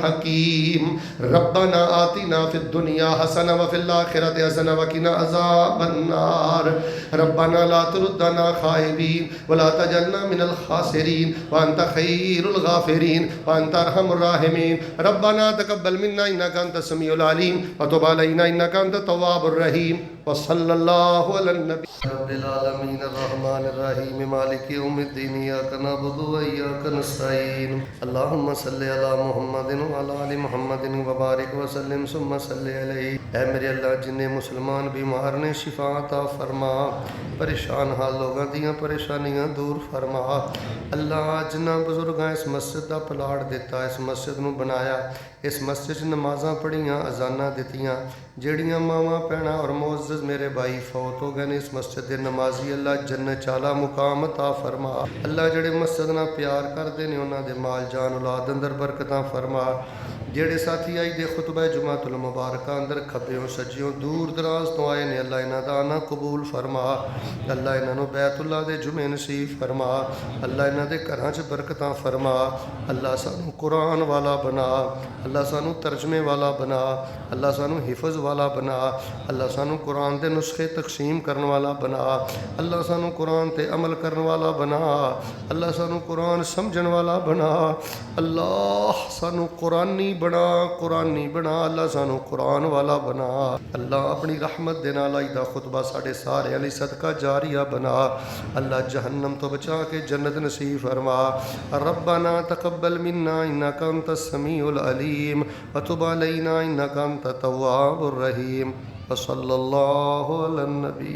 हकीम। रब्बना आतिना फिद दुनिया हसना व फिल आखिरति हसना व क़िना अज़ाबन्नार। रब्बना ला तुरुद्दना खाइबीन व ला तजलना मिनल खासिरीन व अंता खैरुल गाफिरीन व अंता अरहमुर राहिमीन। रब्बना तक़ब्बल मिन्ना इन्नका अंतस समीउल अलीम व तुब अलैना इन्नका अंतत तव्वाबुर रहीम। वसल्लल्लाहु अला नबी रब्बिल आलमीन अर्रहमानिर रहीम मालिकि यौमिद्दीन इय्याका नअबुदु व इय्याका नस्तईन। अल्लाहुम्मा सल्लि अला मुहम्मदिन व अला आलि मुहम्मदिन व बारिक व सल्लिम सुम्मा सल्लि अलैहि। ऐ मेरे अल्लाह जिन्ने मुसलमान बीमार ने शिफा अता फरमा, परेशान हाल लोगों दियां परेशानियां दूर फरमा। अल्लाह जिन्हां बुजुर्गां इस मस्जिद का प्लाट दिता, इस मस्जिद नूं बनाया, इस मस्जिद नमाज़ां पढ़ियां अजाना दित्तियां, जेड़ियां मावां भैणां और मोअज़्ज़ज़ मेरे भाई फौत हो गए ने इस मस्जिद के नमाजी अल्लाह जन्नत चाला मुकाम अता फरमा। अल्लाह जेड़े मस्जिद नाल प्यार करते हैं उन्हां दे माल जान औलाद अंदर बरकतां फरमा। जेड़े साथी आई दे खुतबा जुमातुल मुबारका अंदर खब्बियों सज्जियों दूर दराज तो आए ने अल्लाह इन्हां दा आना कबूल फरमा। अल्लाह इन्हां नूं बैतुल्लाह दे जुमे नसीब फरमा। अल्लाह इन्हां दे घरां च बरकतां फरमा। अल्लाह सानू कुरान वाला बना, अल्लाह सानू तर्जमे वाला बना, अल्लाह सानू हिफज वाला बना, अल्लाह सानू कुरान दे नुस्खे तकसीम करने वाला बना, अल्लाह सानू कुरान ते अमल करने वाला बना, अल्लाह सानू कुरान समझण वाला बना। अल्लाह सानू कुरानी बना, कुरानी बना। अल्लाह सानू कुरान वाला बना। अल्लाह अपनी रहमत दे नाल अज दा खुतबा साढ़े सारे लई सदका जारिया बना। अल्लाह जहन्नम तो बचा के जन्नत नसीब फरमा। रब्बना तकब्बल मिन्ना इन्नका अंतस समीउल अलीम व तुब अलैना इन्नका अंतत तव्वाबुर रहीम। व सल्लल्लाहु अला नबी।